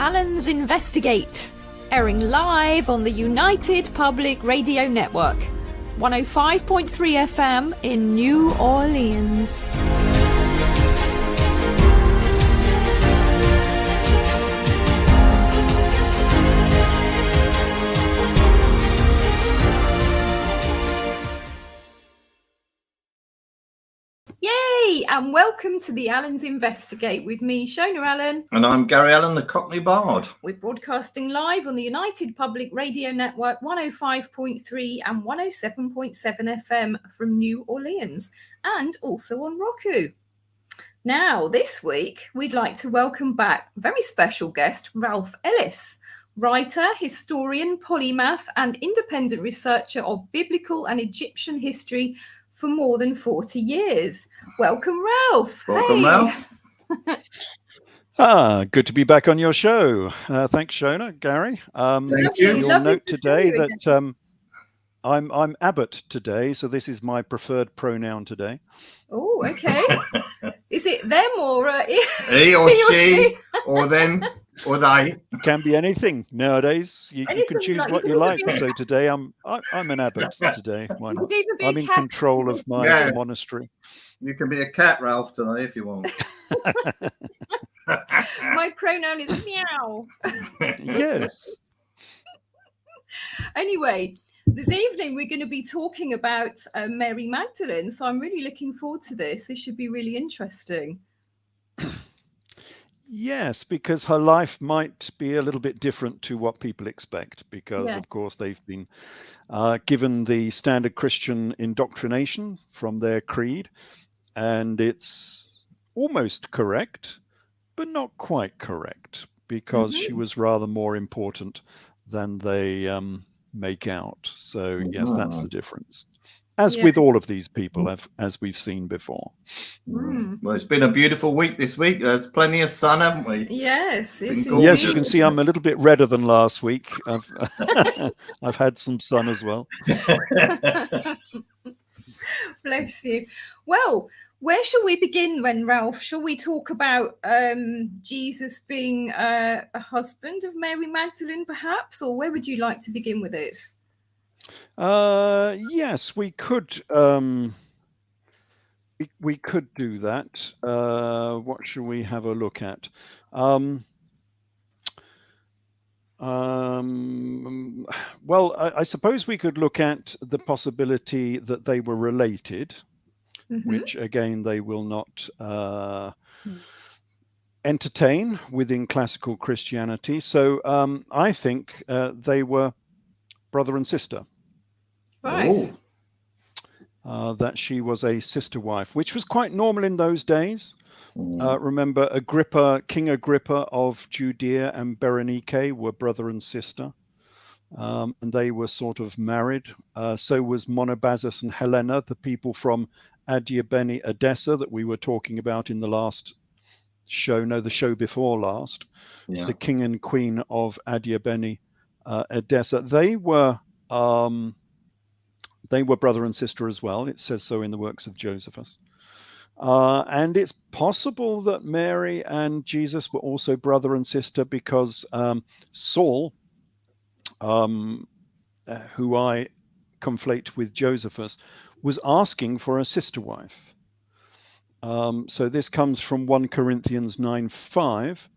Allen's Investigate, airing live on the United Public Radio Network, 105.3 FM in New Orleans. Yay! And welcome to the Allen's Investigate with me, Shona Allen. And I'm Gary Allen, the Cockney Bard. We're broadcasting live on the United Public Radio Network, 105.3 and 107.7 FM from New Orleans, and also on Roku. Now, this week, we'd like to welcome back a very special guest, Ralph Ellis, writer, historian, polymath, and independent researcher of biblical and Egyptian history for more than 40 years. Welcome, Ralph. Welcome, hey. Ralph. Good to be back on your show. Thanks, Shona, Gary. Thank you. You'll note today that I'm Abbott today, so this is my preferred pronoun today. Oh, okay. Is it them or he or she or them or they? It can be anything nowadays. You can choose what you like. So today I'm an Abbott today. Why not? I'm in control of my monastery. You can be a cat, Ralph, today if you want. My pronoun is meow. Yes. Anyway, this evening we're going to be talking about Mary Magdalene, so I'm really looking forward to this. This should be really interesting. Yes, because her life might be a little bit different to what people expect, because, of course, they've been given the standard Christian indoctrination from their creed, and it's almost correct, but not quite correct, because she was rather more important than they make out. So, yes, that's the difference. As with all of these people, as we've seen before. Well, it's been a beautiful week this week. There's plenty of sun, haven't we? Yes. Yes, you can see I'm a little bit redder than last week. I've had some sun as well. Bless you. Well, where shall we begin then, Ralph? Shall we talk about Jesus being a husband of Mary Magdalene, perhaps? Or where would you like to begin with it? Yes, we could. We could do that. What shall we have a look at? Well, I suppose we could look at the possibility that they were related, which again they will not entertain within classical Christianity. So I think they were brother and sister. Right. That she was a sister wife, which was quite normal in those days. Remember, King Agrippa of Judea and Berenike were brother and sister, and they were sort of married. So was Monobazus and Helena, the people from Adiabene, Edessa, that we were talking about in the last show, the show before last. The king and queen of Adiabene, Edessa. They were brother and sister as well. It says so in the works of Josephus. And it's possible that Mary and Jesus were also brother and sister, because Saul, who I conflate with Josephus, was asking for a sister wife. So this comes from 1 Corinthians 9:5.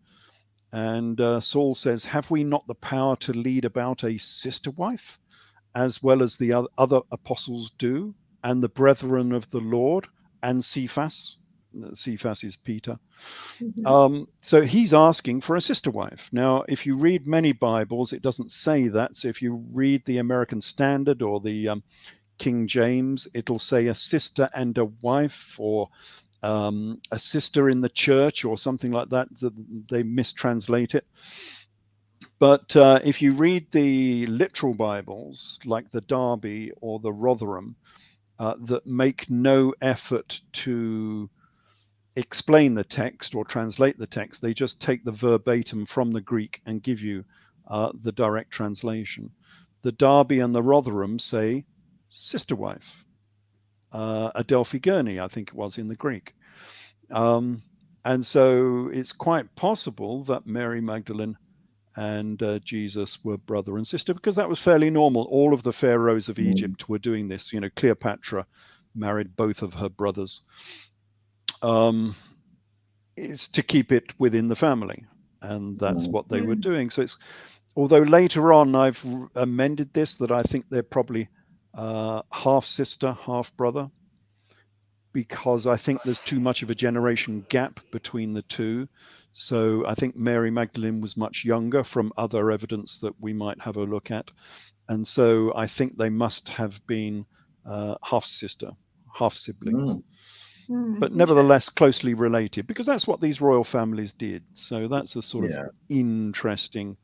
And Saul says, "Have we not the power to lead about a sister wife, as well as the other apostles do, and the brethren of the Lord, and Cephas?" Cephas is Peter. So he's asking for a sister wife. Now, if you read many Bibles, it doesn't say that. So if you read the American Standard or the King James, it'll say a sister and a wife, or a sister in the church, or something like that. They mistranslate it. But if you read the literal Bibles, like the Darby or the Rotherham, that make no effort to explain the text or translate the text, they just take the verbatim from the Greek and give you the direct translation. The Darby and the Rotherham say sister wife. Adelphi Gurney, I think it was in the Greek. And so it's quite possible that Mary Magdalene and Jesus were brother and sister, because that was fairly normal. All of the pharaohs of Egypt were doing this. Cleopatra married both of her brothers. It's to keep it within the family, and that's what they were doing. So although later on I've amended this, that I think they're probably half sister, half brother, because I think there's too much of a generation gap between the two. So I think Mary Magdalene was much younger from other evidence that we might have a look at. And so I think they must have been half sister, half siblings. But nevertheless closely related, because that's what these royal families did. So that's a sort of interesting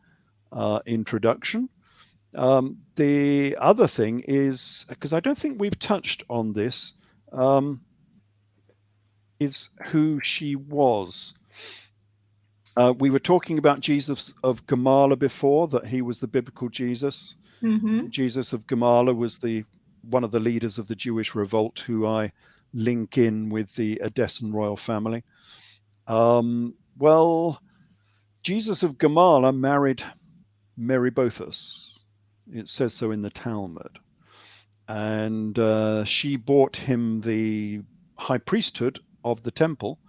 introduction. The other thing is, because I don't think we've touched on this, is who she was. We were talking about Jesus of Gamala before, that he was the biblical Jesus. Jesus of Gamala was one of the leaders of the Jewish revolt, who I link in with the Edessan royal family. Well, Jesus of Gamala married Mary Boethus. It says so in the Talmud. And she bought him the high priesthood of the temple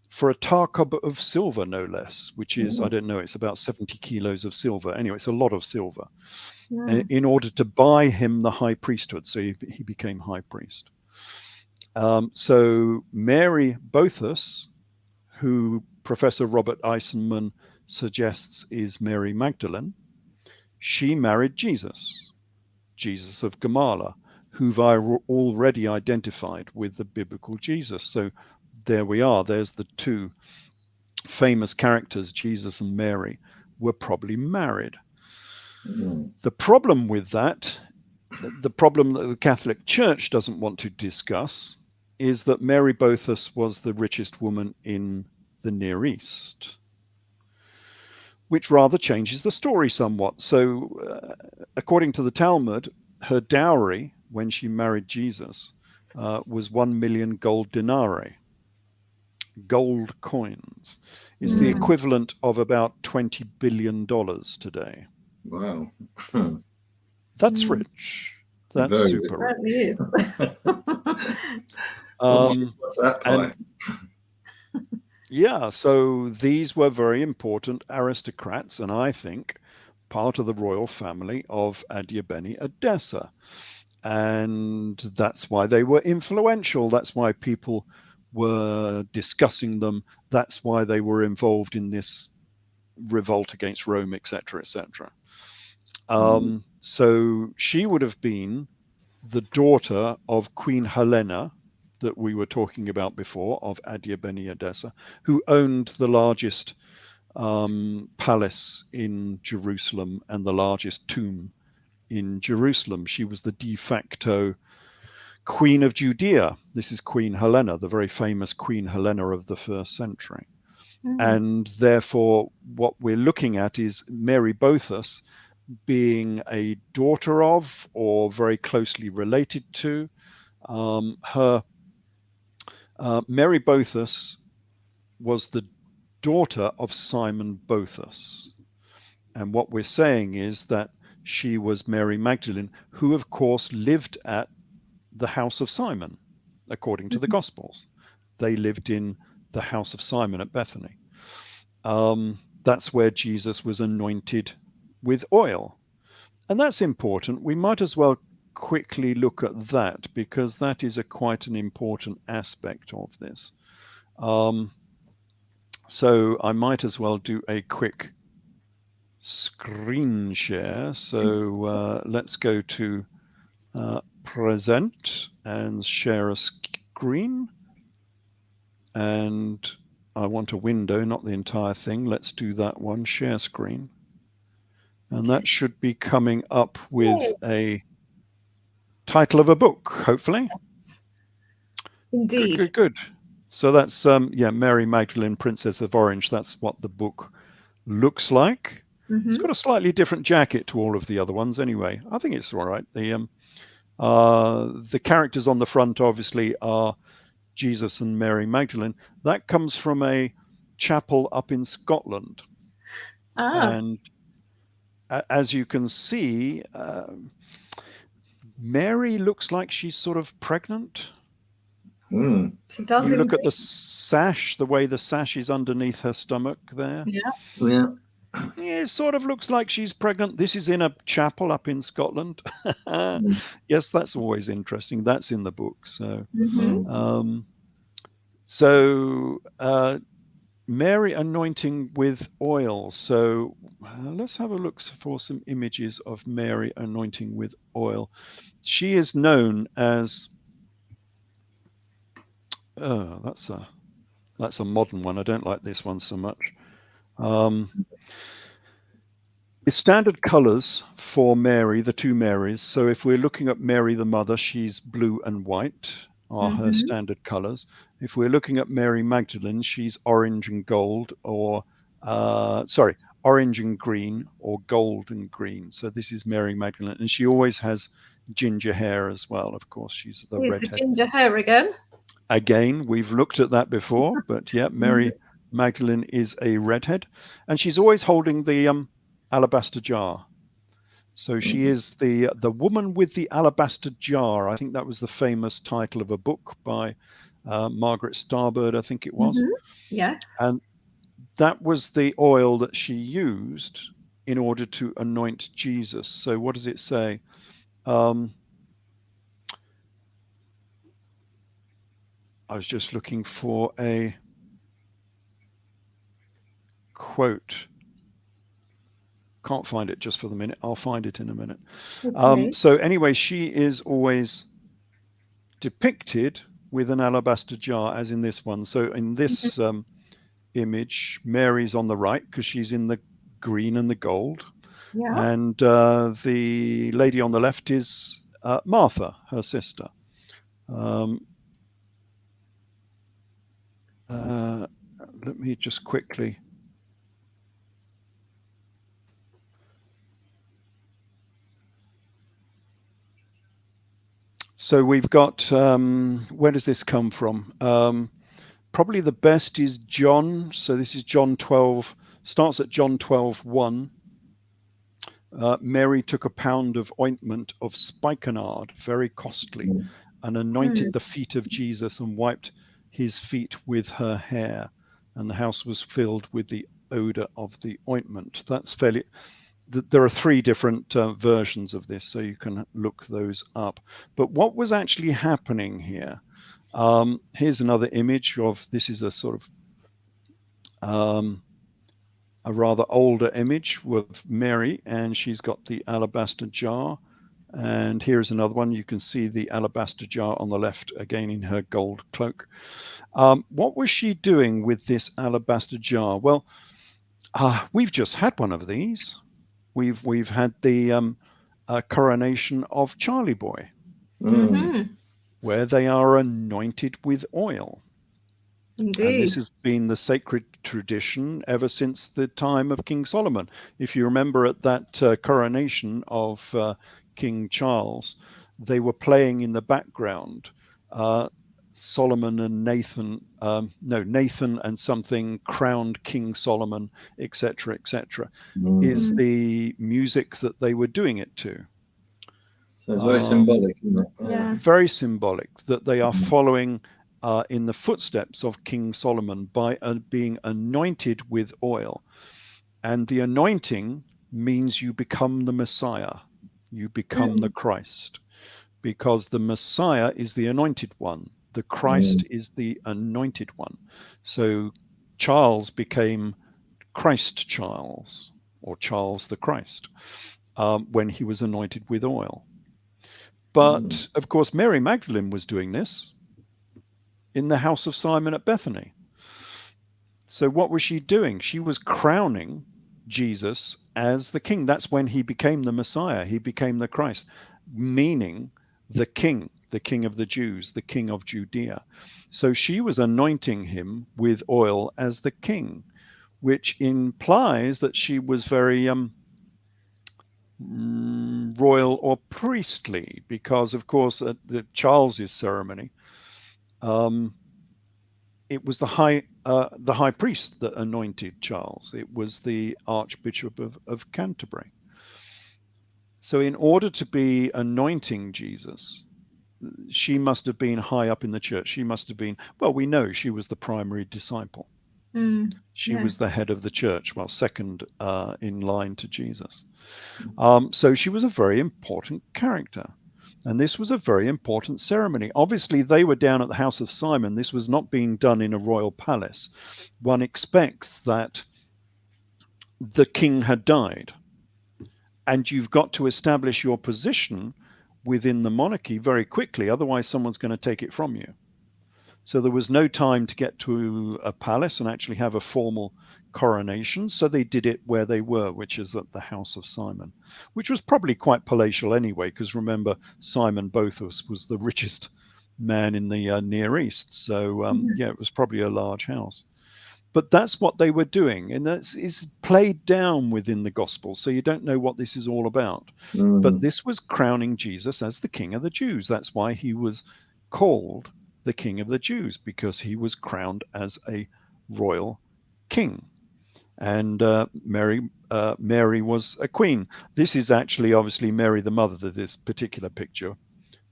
for a tarkab of silver, no less, which is, I don't know, it's about 70 kilos of silver. Anyway, it's a lot of silver, in order to buy him the high priesthood. So he became high priest. So Mary Boethus, who Professor Robert Eisenman suggests is Mary Magdalene, she married Jesus of Gamala, who've I already identified with the biblical Jesus. So there we are. There's the two famous characters, Jesus and Mary, were probably married. The problem with that, the problem that the Catholic Church doesn't want to discuss, is that Mary Boethus was the richest woman in the Near East, which rather changes the story somewhat. So according to the Talmud, her dowry when she married Jesus was 1 million gold denarii. Gold coins is the equivalent of about $20 billion today. Wow. That's rich. That's Very super rich. It certainly is. What's that pie? Yeah, so these were very important aristocrats, and I think part of the royal family of Adiabeni Edessa. And that's why they were influential. That's why people were discussing them. That's why they were involved in this revolt against Rome, etc., etc. So she would have been the daughter of Queen Helena, that we were talking about before, of Adiabeni Edessa, who owned the largest palace in Jerusalem and the largest tomb in Jerusalem. She was the de facto Queen of Judea. This is Queen Helena, the very famous Queen Helena of the 1st century. And therefore, what we're looking at is Mary Boethus being a daughter of, or very closely related to, Mary Boethus was the daughter of Simon Boethus. And what we're saying is that she was Mary Magdalene, who of course lived at the house of Simon, according to the Gospels. They lived in the house of Simon at Bethany. That's where Jesus was anointed with oil. And that's important. We might as well quickly look at that, because that is quite an important aspect of this. So I might as well do a quick screen share. So let's go to present and share a screen. And I want a window, not the entire thing. Let's do that one, share screen. And that should be coming up with a title of a book, hopefully. Indeed. Good. So that's Mary Magdalene, Princess of Orange. That's what the book looks like. It's got a slightly different jacket to all of the other ones anyway. I think it's all right. The characters on the front obviously are Jesus and Mary Magdalene. That comes from a chapel up in Scotland. And as you can see, Mary looks like she's sort of pregnant. She does. You look at the sash, the way the sash is underneath her stomach there. Yeah. It sort of looks like she's pregnant. This is in a chapel up in Scotland. Yes, that's always interesting. That's in the book. So, Mary anointing with oil. So let's have a look for some images of Mary anointing with oil. She is known as that's a modern one. I don't like this one so much. The standard colors for Mary, the two Marys. So if we're looking at Mary the mother, she's blue and white are her standard colors. If we're looking at Mary Magdalene, she's orange and gold, or orange and green, or gold and green. So this is Mary Magdalene, and she always has ginger hair as well. Of course, she's the redhead. The ginger hair again. Again, we've looked at that before, but yeah, Mary Magdalene is a redhead, and she's always holding the alabaster jar. So she is the woman with the alabaster jar. I think that was the famous title of a book by Margaret Starbird, I think it was. Yes. And that was the oil that she used in order to anoint Jesus. So what does it say? I was just looking for a quote. Can't find it just for the minute. I'll find it in a minute. Okay. So anyway, she is always depicted with an alabaster jar, as in this one. So in this image, Mary's on the right because she's in the green and the gold. Yeah. And the lady on the left is Martha, her sister. Let me just quickly. So we've got, where does this come from? Probably the best is John. So this is John 12, starts at John 12:1. Mary took a pound of ointment of spikenard, very costly, and anointed the feet of Jesus and wiped his feet with her hair. And the house was filled with the odor of the ointment. That's fairly... There are three different versions of this, so you can look those up. But what was actually happening here? Here's another image of, this is a sort of a rather older image with Mary, and she's got the alabaster jar. And here's another one. You can see the alabaster jar on the left, again in her gold cloak. What was she doing with this alabaster jar? Well, we've just had one of these. We've had the coronation of Charlie Boy, where they are anointed with oil. Indeed. And this has been the sacred tradition ever since the time of King Solomon. If you remember at that coronation of King Charles, they were playing in the background Solomon and Nathan, Nathan and something crowned King Solomon, etc., etc., is the music that they were doing it to. So it's very symbolic, isn't it? Yeah. Very symbolic that they are following in the footsteps of King Solomon by being anointed with oil. And the anointing means you become the Messiah, you become the Christ, because the Messiah is the anointed one. The Christ is the anointed one. So Charles became Christ Charles, or Charles the Christ, when he was anointed with oil. But of course, Mary Magdalene was doing this in the house of Simon at Bethany. So what was she doing? She was crowning Jesus as the king. That's when he became the Messiah. He became the Christ, meaning the king of the Jews, the king of Judea. So she was anointing him with oil as the king, which implies that she was very royal or priestly, because of course at the Charles's ceremony, it was the high priest that anointed Charles. It was the Archbishop of Canterbury. So in order to be anointing Jesus, she must have been high up in the church. She must have been, well, we know she was the primary disciple. She Yeah. was the head of the church, well, second in line to Jesus. So she was a very important character. And this was a very important ceremony. Obviously, they were down at the house of Simon. This was not being done in a royal palace. One expects that the king had died, and you've got to establish your position within the monarchy very quickly. Otherwise, someone's going to take it from you. So there was no time to get to a palace and actually have a formal coronation. So they did it where they were, which is at the house of Simon, which was probably quite palatial anyway, because remember, Simon Boethus was the richest man in the Near East. So yeah, it was probably a large house. But that's what they were doing, and that is played down within the gospel, so you don't know what this is all about. But this was crowning Jesus as the King of the Jews. That's why he was called the King of the Jews, because he was crowned as a royal king. And Mary was a queen. This is actually obviously Mary the mother, this particular picture.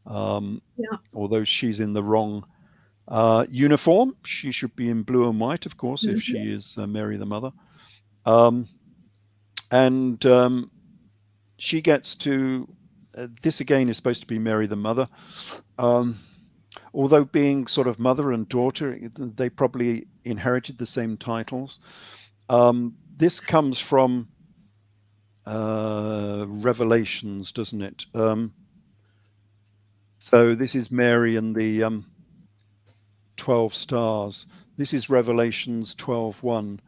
Although she's in the wrong uniform. She should be in blue and white, of course, if she is Mary the mother. And she gets to, this again is supposed to be Mary the mother. Although being sort of mother and daughter, they probably inherited the same titles. This comes from Revelations, doesn't it? So this is Mary and the 12 stars. This is Revelations 12:1,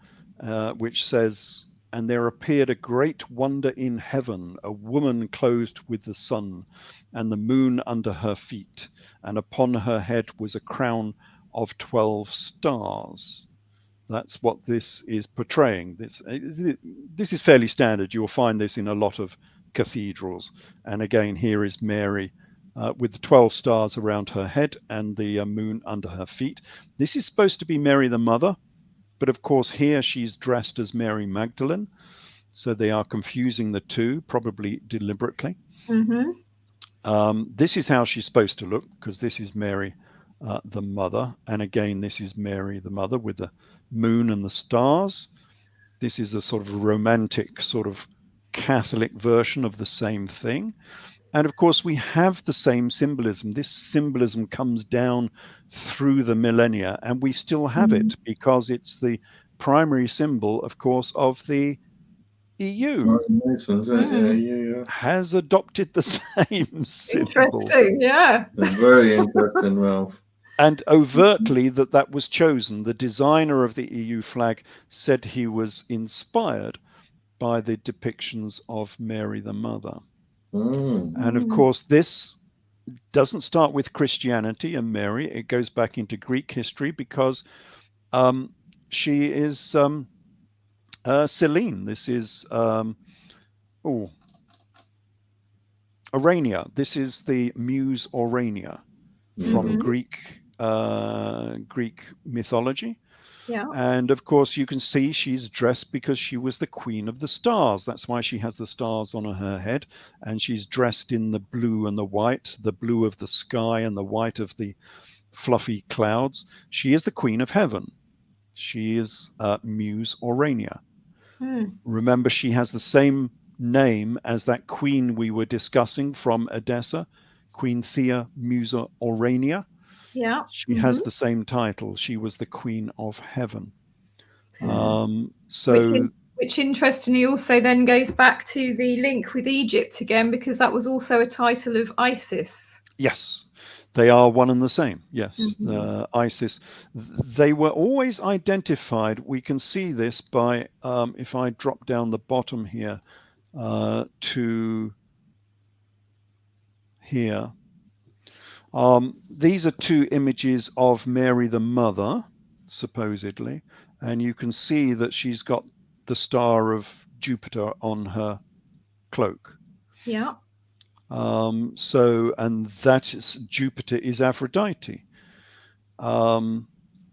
which says, "And there appeared a great wonder in heaven, a woman clothed with the sun, and the moon under her feet, and upon her head was a crown of 12 stars." That's what this is portraying. This is fairly standard. You'll find this in a lot of cathedrals. And again, here is Mary with the 12 stars around her head and the moon under her feet. This is supposed to be Mary the mother, but of course here she's dressed as Mary Magdalene. So they are confusing the two, probably deliberately. This is how she's supposed to look, because this is Mary the mother. And again, this is Mary the mother with the moon and the stars. This is a sort of romantic, sort of Catholic version of the same thing. And of course, we have the same symbolism. This symbolism comes down through the millennia, and we still have it because it's the primary symbol, of course, of the EU. Has adopted the same symbol. Interesting, yeah. It's very interesting, Ralph. And overtly that was chosen. The designer of the EU flag said he was inspired by the depictions of Mary the Mother. And of course, this doesn't start with Christianity and Mary. It goes back into Greek history because she is Selene. This is Urania. This is the muse Urania from Greek mythology. Yeah. And of course, you can see she's dressed because she was the queen of the stars. That's why she has the stars on her head. And she's dressed in the blue and the white, the blue of the sky and the white of the fluffy clouds. She is the queen of heaven. She is Muse Urania. Remember, she has the same name as that queen we were discussing from Edessa, Queen Thea Musa Urania. Yeah. She has the same title. She was the Queen of Heaven. Which interestingly also then goes back to the link with Egypt again, because that was also a title of Isis. Yes, they are one and the same. Yes, Isis. They were always identified. We can see this by, if I drop down the bottom here to here. These are two images of Mary the Mother, supposedly, and you can see that she's got the star of Jupiter on her cloak. Yeah. And that is Jupiter is Aphrodite.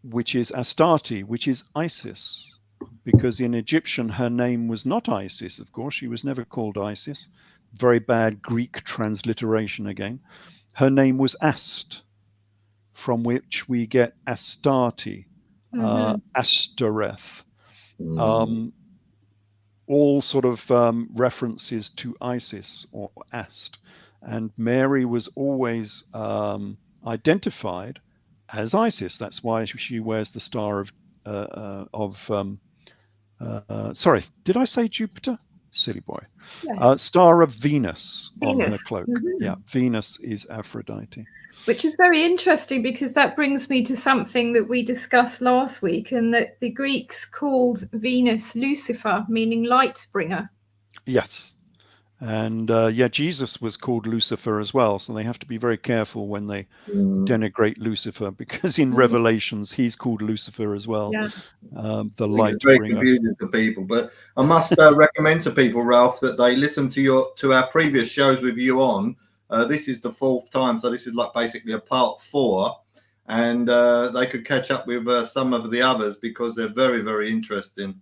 which is Astarte, which is Isis, because in Egyptian her name was not Isis, of course. She was never called Isis. Very bad Greek transliteration again. Her name was Ast, from which we get Astarte, Ashtoreth, all sort of references to Isis or Ast. And Mary was always identified as Isis. That's why she wears the star of sorry, did I say Jupiter? Silly boy. Yes. Star of Venus on her Venus. cloak. Yeah, Venus is Aphrodite. Which is very interesting, because that brings me to something that we discussed last week, and that the Greeks called Venus Lucifer, meaning light bringer. Yes. And yeah, Jesus was called Lucifer as well. So they have to be very careful when they denigrate Lucifer, because in Revelations, he's called Lucifer as well. Yeah. The light it's very bringer. confusing for people. But I must recommend to people, Ralph, that they listen to our previous shows with you on. This is the 4th time. So this is like basically a part 4. And they could catch up with some of the others, because they're very, very interesting.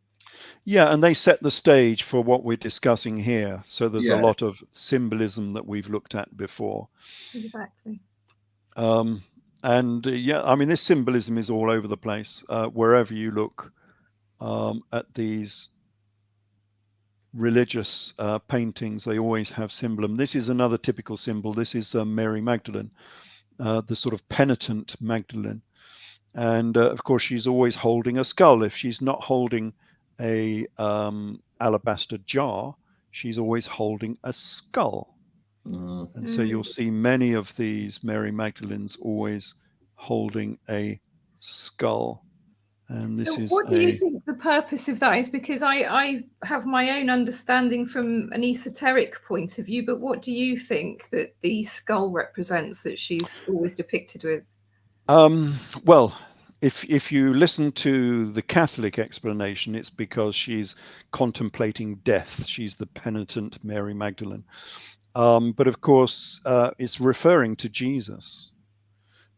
Yeah, and they set the stage for what we're discussing here. So there's a lot of symbolism that we've looked at before. Exactly. And yeah, I mean, this symbolism is all over the place. Wherever you look at these religious paintings, they always have symbolism. This is another typical symbol. This is Mary Magdalene, the sort of penitent Magdalene. And of course, she's always holding a skull. If she's not holding a alabaster jar, she's always holding a skull. And so you'll see many of these Mary Magdalenes always holding a skull. And this is what do you think the purpose of that is? Because I have my own understanding from an esoteric point of view, but what do you think that the skull represents, that she's always depicted with? Well, if you listen to the Catholic explanation, it's because she's contemplating death. She's the penitent Mary Magdalene. But of course, it's referring to Jesus,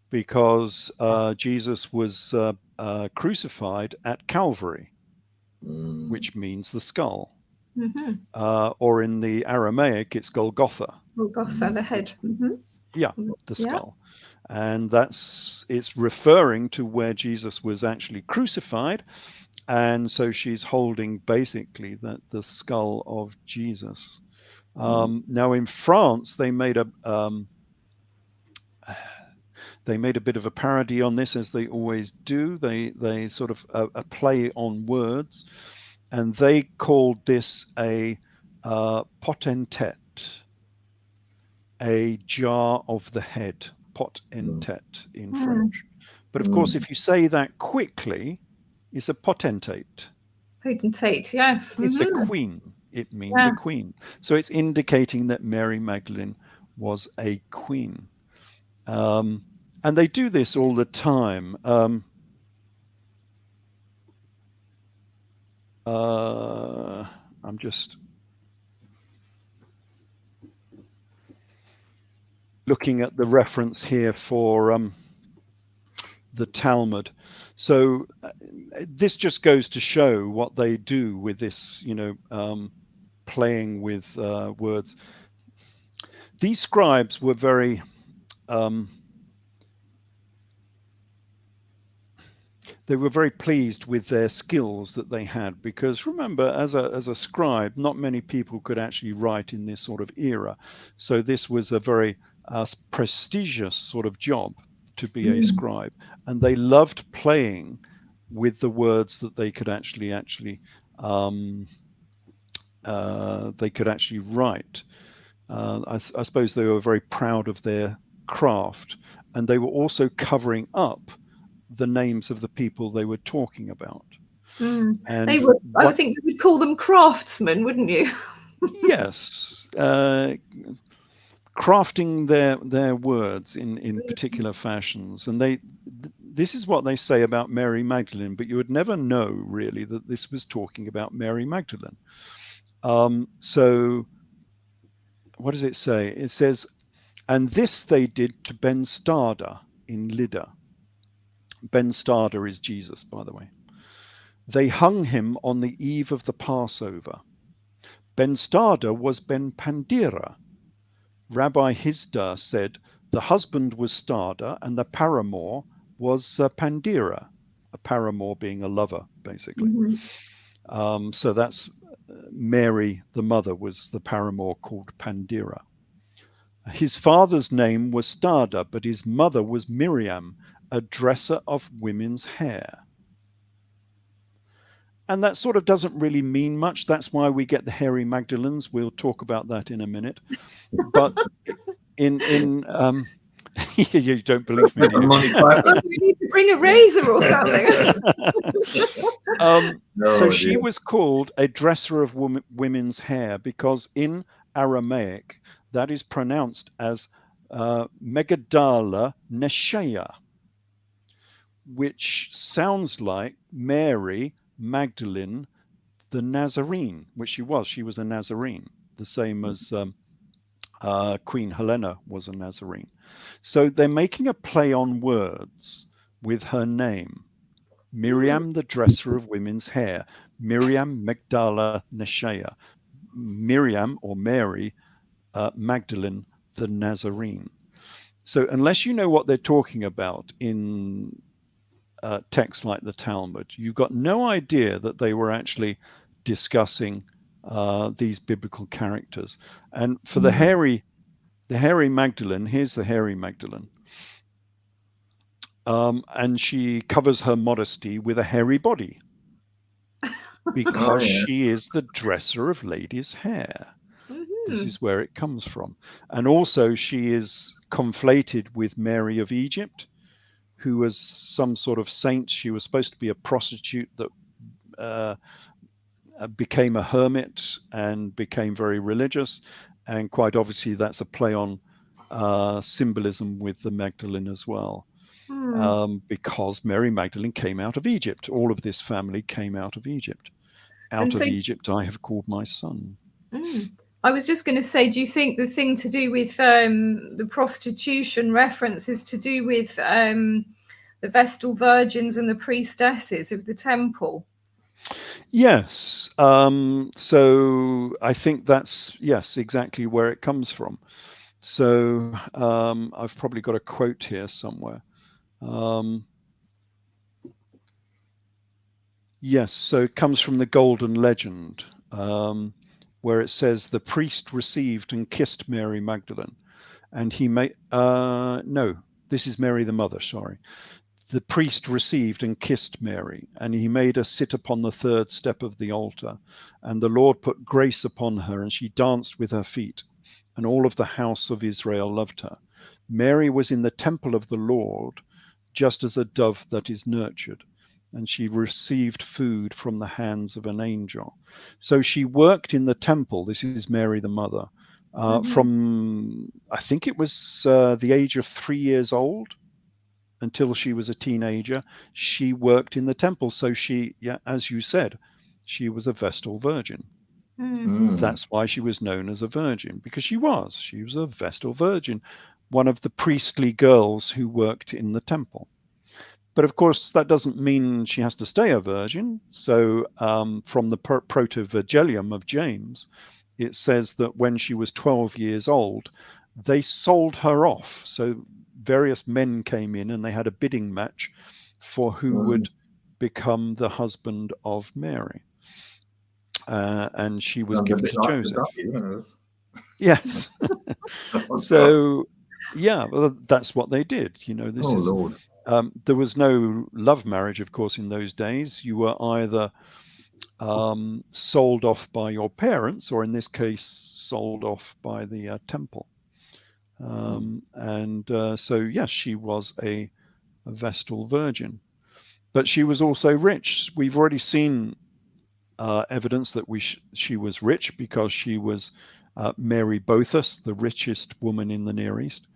because Jesus was crucified at Calvary, which means the skull. Or in the Aramaic, it's Golgotha. Golgotha, the head. Yeah, the skull. And it's referring to where Jesus was actually crucified. And so she's holding basically the skull of Jesus. Now in France, they made a bit of a parody on this, as they always do. They sort of a play on words, and they called this a potentate, a jar of the head, potentate in French. But of course, if you say that quickly, it's a potentate. Potentate, yes. It's a queen. It means a queen. So it's indicating that Mary Magdalene was a queen. And they do this all the time. I'm just looking at the reference here for the Talmud. So this just goes to show what they do with this, playing with words. These scribes were very they were very pleased with their skills that they had, because remember, as a scribe, not many people could actually write in this sort of era. So this was a very prestigious sort of job to be a scribe, and they loved playing with the words that they could actually write. I suppose they were very proud of their craft, and they were also covering up the names of the people they were talking about. And they were, I think you would call them craftsmen, wouldn't you? Yes, crafting their words in particular fashions. And this is what they say about Mary Magdalene, but you would never know really that this was talking about Mary Magdalene. So what does it say? It says, and this they did to Ben Stada in Lydda. Ben Starder is Jesus, by the way. They hung him on the eve of the Passover. Ben Starder was Ben Pandira. Rabbi Hizda said the husband was Starder and the paramour was Pandira, a paramour being a lover, basically. So that's Mary, the mother, was the paramour called Pandira. His father's name was Starder, but his mother was Miriam, a dresser of women's hair. And that sort of doesn't really mean much. That's why we get the hairy Magdalens. We'll talk about that in a minute. But you don't believe me, do you? We need to bring a razor or something. So she was called a dresser of women's hair because in Aramaic that is pronounced as Megadala Nesheya, which sounds like Mary Magdalene the Nazarene, which she was. She was a Nazarene, the same as Queen Helena was a Nazarene. So they're making a play on words with her name. Miriam, the dresser of women's hair. Miriam Magdala Nesheya. Miriam, or Mary Magdalene the Nazarene. So unless you know what they're talking about in texts like the Talmud, you've got no idea that they were actually discussing these biblical characters. And for the hairy Magdalene, here's the hairy Magdalene, and she covers her modesty with a hairy body because she is the dresser of ladies' hair. This is where it comes from. And also she is conflated with Mary of Egypt, who was some sort of saint. She was supposed to be a prostitute that became a hermit and became very religious. And quite obviously that's a play on symbolism with the Magdalene as well. Because Mary Magdalene came out of Egypt. All of this family came out of Egypt. Out of Egypt I have called my son. I was just going to say, do you think the thing to do with the prostitution reference is to do with the Vestal Virgins and the priestesses of the temple? Yes. So I think that's, yes, exactly where it comes from. So I've probably got a quote here somewhere. Yes, so it comes from the Golden Legend, where it says the priest received and kissed Mary Magdalene, and he made no, this is Mary the mother, sorry. The priest received and kissed Mary, and he made her sit upon the third step of the altar, and the Lord put grace upon her, and she danced with her feet, and all of the house of Israel loved her. Mary was in the temple of the Lord, just as a dove that is nurtured, and she received food from the hands of an angel. So she worked in the temple. This is Mary the mother, from, I think it was the age of 3 years old until she was a teenager. She worked in the temple. So she, yeah, as you said, she was a Vestal Virgin. That's why she was known as a virgin, because she was a Vestal Virgin, one of the priestly girls who worked in the temple. But of course, that doesn't mean she has to stay a virgin. So from the Proto-Evangelium of James, it says that when she was 12 years old, they sold her off. So various men came in and they had a bidding match for who would become the husband of Mary. And she was given to Joseph. Yes. So, yeah, well, that's what they did. You know, this is... Lord. There was no love marriage, of course, in those days. You were either sold off by your parents, or in this case, sold off by the temple. So, yes, she was a Vestal Virgin. But she was also rich. We've already seen evidence that she was rich, because she was Mary Boethus, the richest woman in the Near East.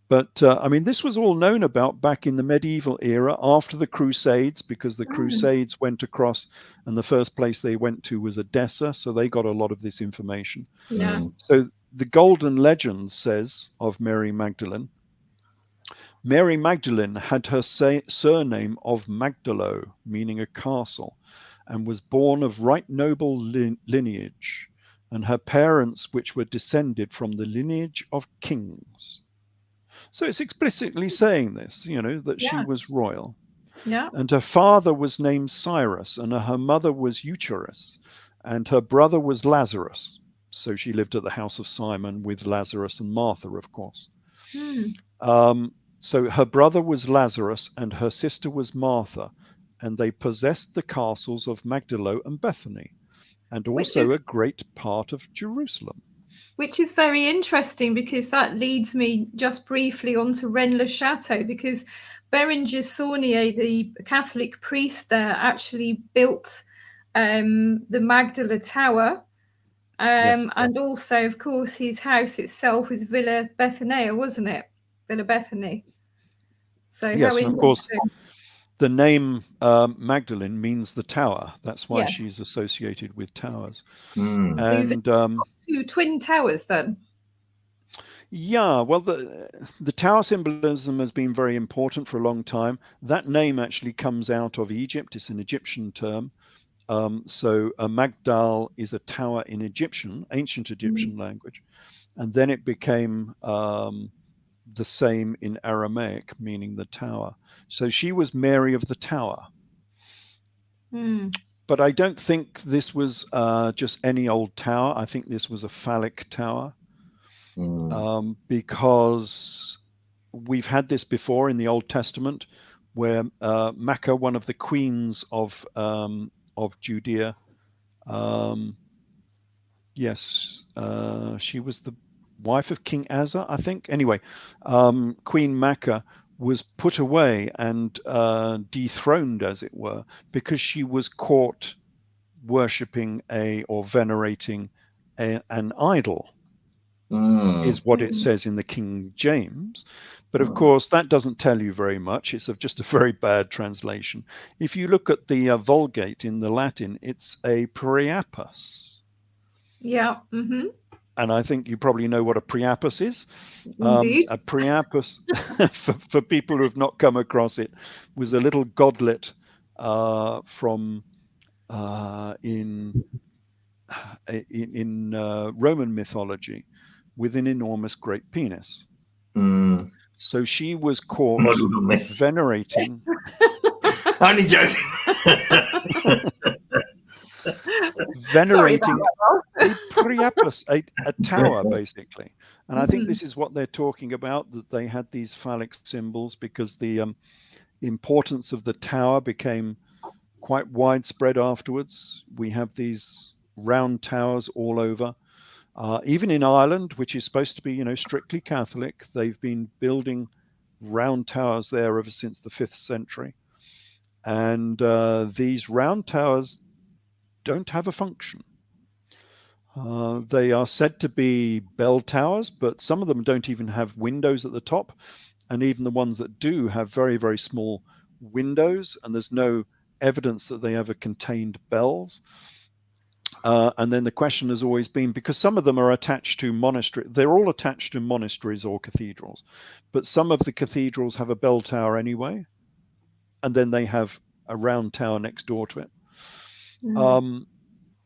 But I mean, this was all known about back in the medieval era after the Crusades, because the Crusades went across, and the first place they went to was Edessa. So they got a lot of this information. So the Golden Legend says of Mary Magdalene Mary Magdalene had her surname of Magdalo, meaning a castle, and was born of right noble lineage, and her parents, which were descended from the lineage of kings. So it's explicitly saying this, that she Yeah. was royal. Yeah. And her father was named Cyrus, and her mother was Eucharis, and her brother was Lazarus. So she lived at the house of Simon with Lazarus and Martha, of course. So her brother was Lazarus, and her sister was Martha, and they possessed the castles of Magdalo and Bethany, and also a great part of Jerusalem. Which is very interesting, because that leads me just briefly on to Rennes-le-Château, because Berenger Saunier, the Catholic priest there, actually built the Magdala Tower. And also, of course, his house itself is Villa Bethania, wasn't it? Villa Bethany. So yes, how and of course, the name Magdalene means the tower. That's why she's associated with towers. And two twin towers then. Yeah, well, the tower symbolism has been very important for a long time. That name actually comes out of Egypt. It's an Egyptian term. So a Magdal is a tower in ancient Egyptian language. And then it became the same in Aramaic, meaning the tower. So she was Mary of the Tower. But I don't think this was just any old tower. I think this was a phallic tower. Because we've had this before in the Old Testament, where Makkah, one of the queens of Judea, she was the wife of King Asa, I think. Anyway, Queen Makkah was put away and dethroned, as it were, because she was caught worshipping or venerating an idol. Is what it says in the King James. But of course, that doesn't tell you very much. It's just a very bad translation. If you look at the Vulgate in the Latin, it's a priapus. Yeah. And I think you probably know what a priapus is. Indeed. A priapus, for people who have not come across it, was a little godlet from in Roman mythology, with an enormous great penis. So she was caught venerating. Only joking. Venerating a priapus, a tower, basically. And I think this is what they're talking about, that they had these phallic symbols because the importance of the tower became quite widespread afterwards. We have these round towers all over. Even in Ireland, which is supposed to be, strictly Catholic, they've been building round towers there ever since the 5th century. And these round towers don't have a function. They are said to be bell towers, but some of them don't even have windows at the top. And even the ones that do have very, very small windows, and there's no evidence that they ever contained bells. And then the question has always been, because some of them are attached to monasteries, they're all attached to monasteries or cathedrals, but some of the cathedrals have a bell tower anyway, and then they have a round tower next door to it.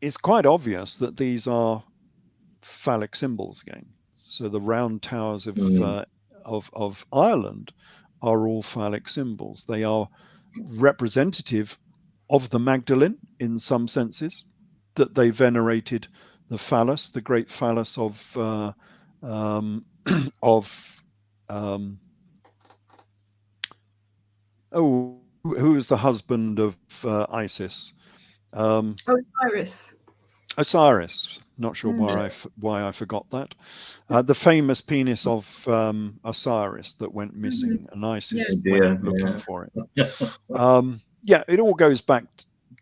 It's quite obvious that these are phallic symbols again. So the round towers of Ireland are all phallic symbols. They are representative of the Magdalene in some senses, that they venerated the phallus, the great phallus of who is the husband of Isis? Osiris. Osiris. Not sure why I forgot that. The famous penis of Osiris that went missing, and Isis went looking for it. It all goes back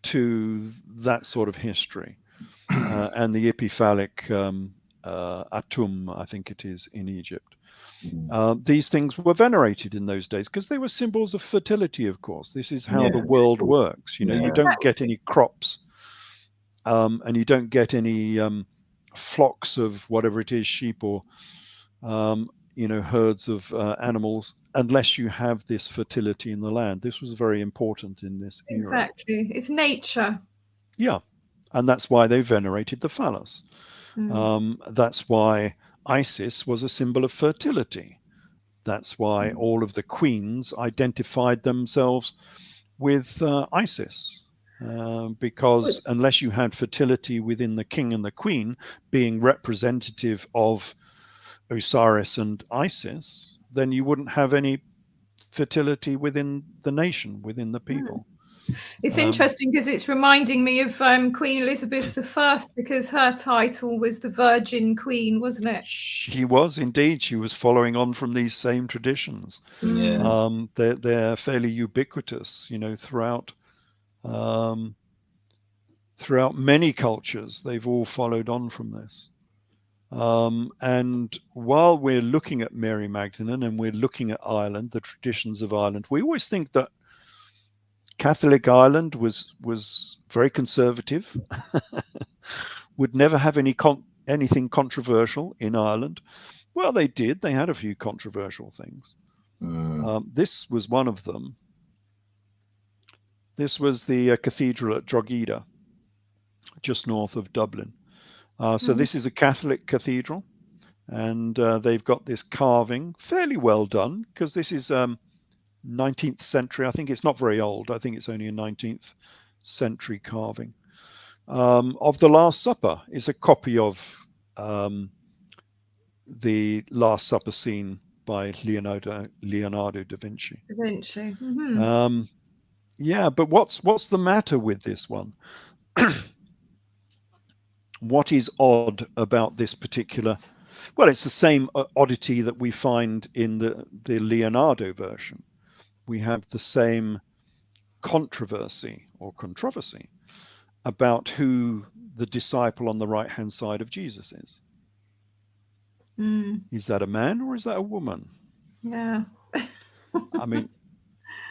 to that sort of history, and the epiphallic Atum, I think it is, in Egypt. These things were venerated in those days because they were symbols of fertility, of course. This is how the world works. You don't get any crops, and you don't get any flocks of whatever it is, sheep or herds of animals unless you have this fertility in the land. This was very important in this era. Exactly. It's nature. Yeah. And that's why they venerated the phallus. That's why Isis was a symbol of fertility. That's why all of the queens identified themselves with Isis. Because unless you had fertility within the king and the queen being representative of Osiris and Isis, then you wouldn't have any fertility within the nation, within the people. It's interesting because it's reminding me of Queen Elizabeth I, because her title was the Virgin Queen, wasn't it? She was indeed. She was following on from these same traditions. Yeah. They're fairly ubiquitous, throughout many cultures. They've all followed on from this. And while we're looking at Mary Magdalene and we're looking at Ireland, the traditions of Ireland, we always think that Catholic Ireland was very conservative, would never have anything controversial in Ireland. Well, they did. They had a few controversial things. This was one of them. This was the cathedral at Drogheda, just north of Dublin. So this is a Catholic cathedral, and they've got this carving, fairly well done, because this is 19th century. I think it's not very old. I think it's only a 19th century carving of the Last Supper. Is a copy of the Last Supper scene by Leonardo da Vinci. Yeah, but what's the matter with this one? What is odd about this particular? Well, it's the same oddity that we find in the Leonardo version. We have the same controversy or controversy about who the disciple on the right-hand side of Jesus is. Is that a man or is that a woman? Yeah. I mean,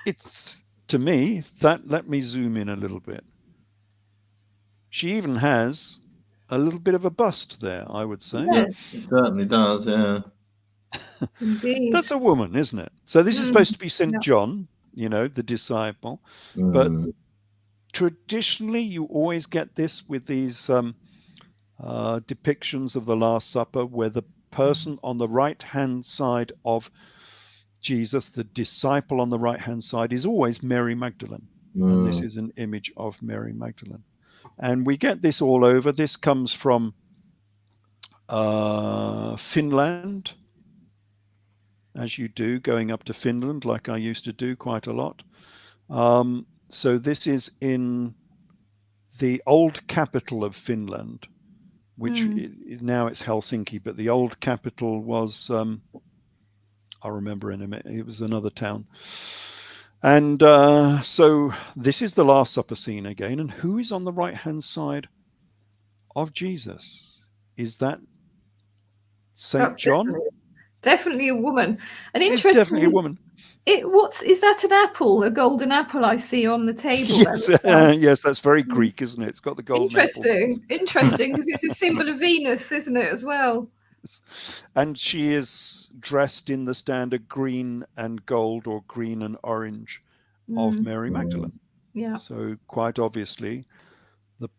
it's, to me, let me zoom in a little bit. She even has a little bit of a bust there, I would say. Yes. It certainly does, yeah. Indeed. That's a woman, isn't it? So this is supposed to be St. John, the disciple. But traditionally, you always get this with these depictions of the Last Supper, where the person on the right-hand side of Jesus, the disciple on the right-hand side, is always Mary Magdalene. And this is an image of Mary Magdalene. And we get this all over. This comes from Finland, as you do, going up to Finland, like I used to do quite a lot. So this is in the old capital of Finland, which now it's Helsinki, but the old capital was, I'll remember in a minute, it was another town. And so this is the Last Supper scene again. And who is on the right-hand side of Jesus? Is that St. John? Definitely a woman. And it's definitely a woman. Is that an apple? A golden apple I see on the table. Yes, yes, that's very Greek, isn't it? It's got the golden apple. Interesting, because it's a symbol of Venus, isn't it, as well? And she is dressed in the standard green and gold or green and orange of Mary Magdalene. Yeah. So quite obviously, the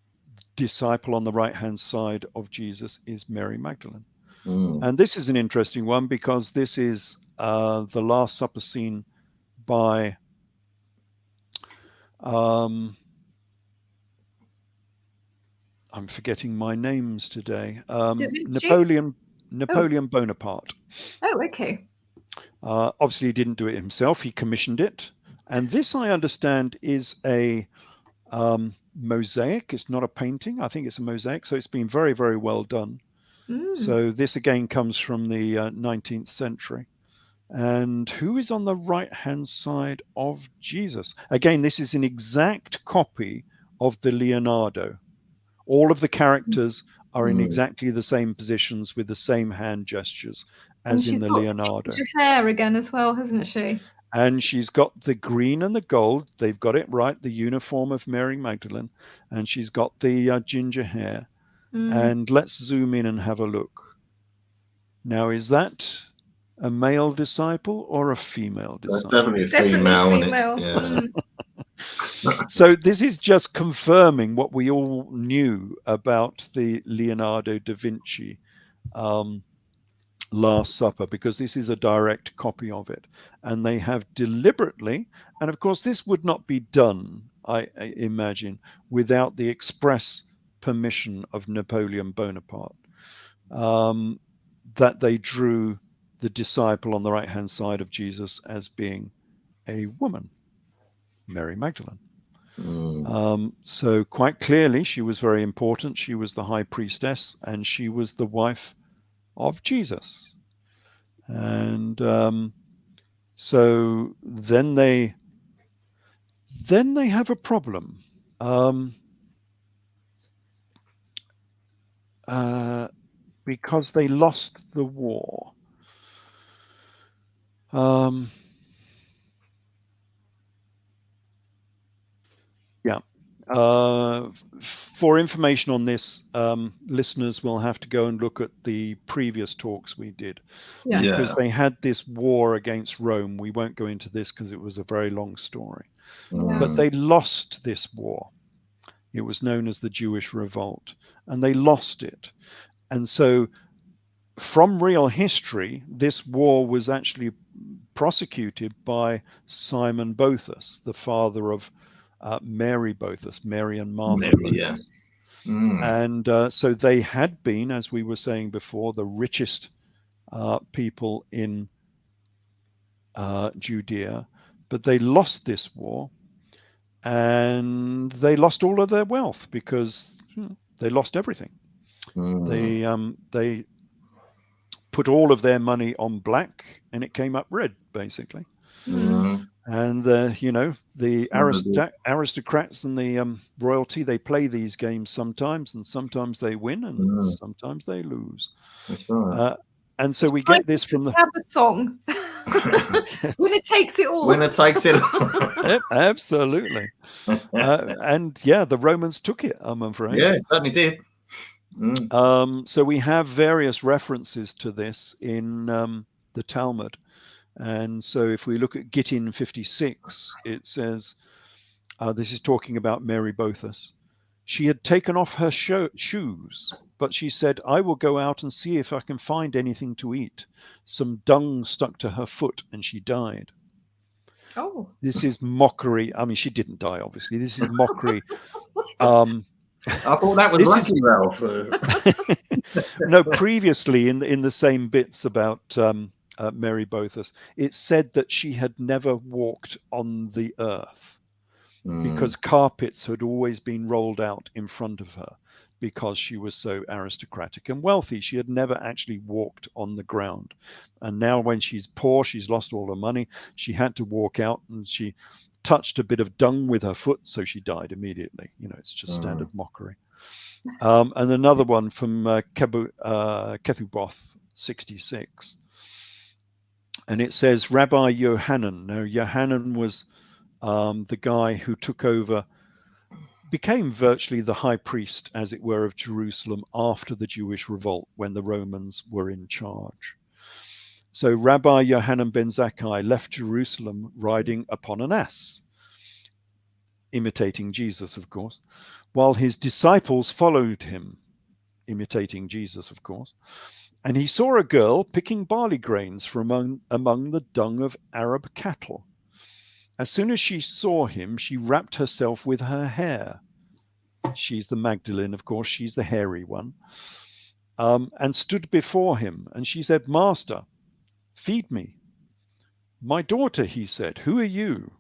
disciple on the right-hand side of Jesus is Mary Magdalene. And this is an interesting one because this is the Last Supper scene by I'm forgetting my names today. Napoleon Bonaparte. Oh, okay. Obviously, he didn't do it himself. He commissioned it. And this, I understand, is a mosaic. It's not a painting. I think it's a mosaic. So it's been very, very well done. So this, again, comes from the 19th century. And who is on the right-hand side of Jesus? Again, this is an exact copy of the Leonardo. All of the characters are in exactly the same positions with the same hand gestures as in the Leonardo. She's got hair again as well, hasn't she? And she's got the green and the gold. They've got it right, the uniform of Mary Magdalene. And she's got the ginger hair. And let's zoom in and have a look. Now, is that a male disciple or a female That's disciple? definitely a Definitely female, isn't it? female. Yeah. So this is just confirming what we all knew about the Leonardo da Vinci Last Supper, because this is a direct copy of it. And they have deliberately, and of course this would not be done, I imagine, without the express permission of Napoleon Bonaparte, that they drew the disciple on the right-hand side of Jesus as being a woman, Mary Magdalene. So quite clearly she was very important. She was the high priestess, and she was the wife of Jesus. And so then they have a problem, because they lost the war. Yeah. For information on this, listeners will have to go and look at the previous talks we did, because they had this war against Rome. We won't go into this because it was a very long story, but they lost this war. It was known as the Jewish Revolt, and they lost it. And so from real history, this war was actually prosecuted by Simon Boethus, the father of Mary Boethus, Mary and Martha Boethus. And so they had been, as we were saying before, the richest people in Judea, but they lost this war, and they lost all of their wealth because they lost everything. They put all of their money on black, and it came up red, basically. And the aristocrats and the royalty, they play these games sometimes, and sometimes they win, and sometimes they lose. That's right. And so we get this from the ABBA song. Winner takes it all. Winner takes it all. Absolutely. And yeah, the Romans took it, I'm afraid. Yeah, it certainly did. So we have various references to this in the Talmud. And so if we look at Gittin 56, it says, this is talking about Mary Boethus. She had taken off her shoes, but she said, I will go out and see if I can find anything to eat. Some dung stuck to her foot and she died. Oh. This is mockery. I mean, she didn't die, obviously. This is mockery. I thought that was lucky, Ralph. No, previously in the same bits about Mary Boethus, it said that she had never walked on the earth because carpets had always been rolled out in front of her because she was so aristocratic and wealthy. She had never actually walked on the ground. And now when she's poor, she's lost all her money, she had to walk out, and she touched a bit of dung with her foot, so she died immediately. It's just standard mockery. And another one from Kethuboth 66. And it says, Rabbi Yohanan. Now, Yohanan was the guy who took over, became virtually the high priest, as it were, of Jerusalem after the Jewish revolt when the Romans were in charge. So Rabbi Yohanan ben Zakkai left Jerusalem riding upon an ass, imitating Jesus, of course, while his disciples followed him, imitating Jesus, of course. And he saw a girl picking barley grains from among the dung of Arab cattle. As soon as she saw him, she wrapped herself with her hair. She's the Magdalene, of course, she's the hairy one, and stood before him. And she said, Master, feed me. My daughter, he said, who are you?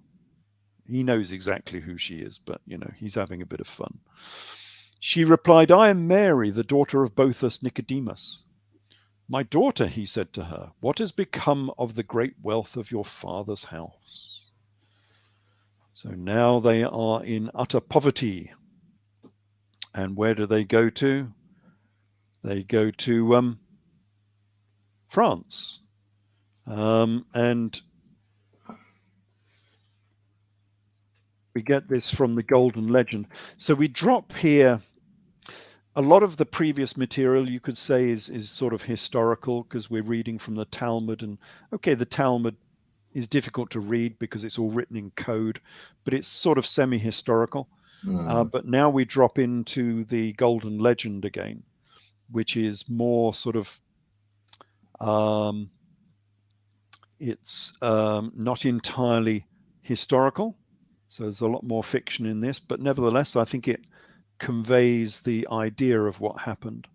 He knows exactly who she is, but, he's having a bit of fun. She replied, I am Mary, the daughter of Boethus Nicodemus. My daughter, he said to her, what has become of the great wealth of your father's house? So now they are in utter poverty. And where do they go to? They go to France. And we get this from the Golden Legend. So we drop here a lot of the previous material you could say is sort of historical, because we're reading from the Talmud, and okay, the Talmud is difficult to read because it's all written in code, but it's sort of semi-historical. But now we drop into the Golden Legend again, which is more sort of it's not entirely historical, so there's a lot more fiction in this, but nevertheless I think it conveys the idea of what happened.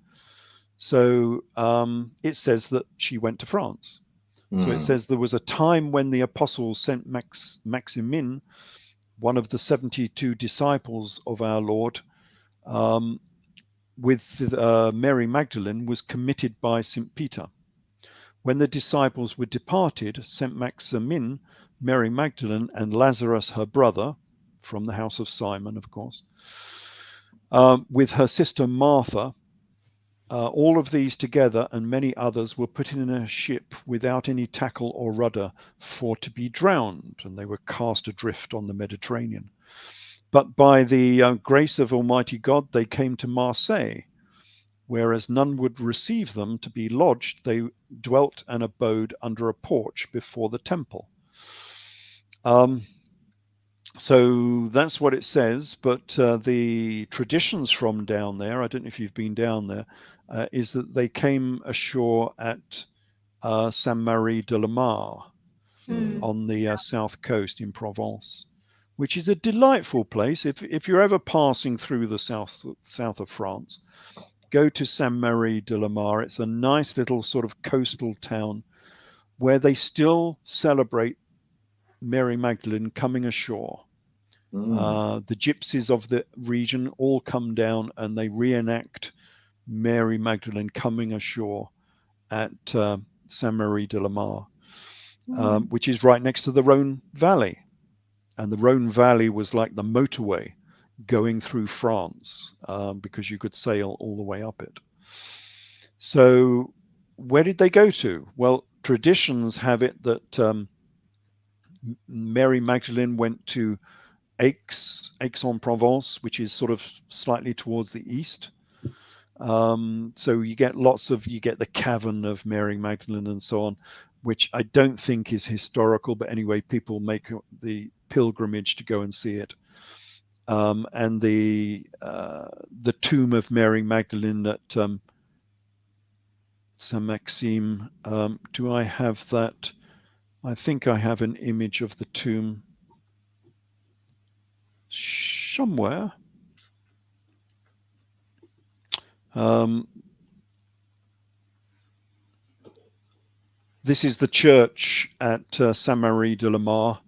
So it says that she went to France. So it says there was a time when the apostles sent Maximin, one of the 72 disciples of our Lord, with Mary Magdalene, was committed by St. Peter. When the disciples were departed, St. Maximin, Mary Magdalene, and Lazarus her brother, from the house of Simon, of course, with her sister Martha, all of these together and many others were put in a ship without any tackle or rudder, for to be drowned, and they were cast adrift on the Mediterranean. But by the grace of Almighty God they came to Marseille, where as none would receive them to be lodged, they dwelt and abode under a porch before the temple. So that's what it says, but the traditions from down there, I don't know if you've been down there, is that they came ashore at Sainte-Marie de la Mare on the south coast in Provence, which is a delightful place. If you're ever passing through the south of France, go to Sainte-Marie de la Mare. It's a nice little sort of coastal town where they still celebrate Mary Magdalene coming ashore. The gypsies of the region all come down and they reenact Mary Magdalene coming ashore at Sainte-Marie de la Mare, which is right next to the Rhone Valley. And the Rhone Valley was like the motorway going through France, because you could sail all the way up it. So where did they go to? Well, traditions have it that Mary Magdalene went to Aix-en-Provence, which is sort of slightly towards the east. So you get the cavern of Mary Magdalene and so on, which I don't think is historical, but anyway, people make the pilgrimage to go and see it. And the tomb of Mary Magdalene at Saint-Maxime. Do I have that? I think I have an image of the tomb somewhere. This is the church at Sainte-Marie de la Mare,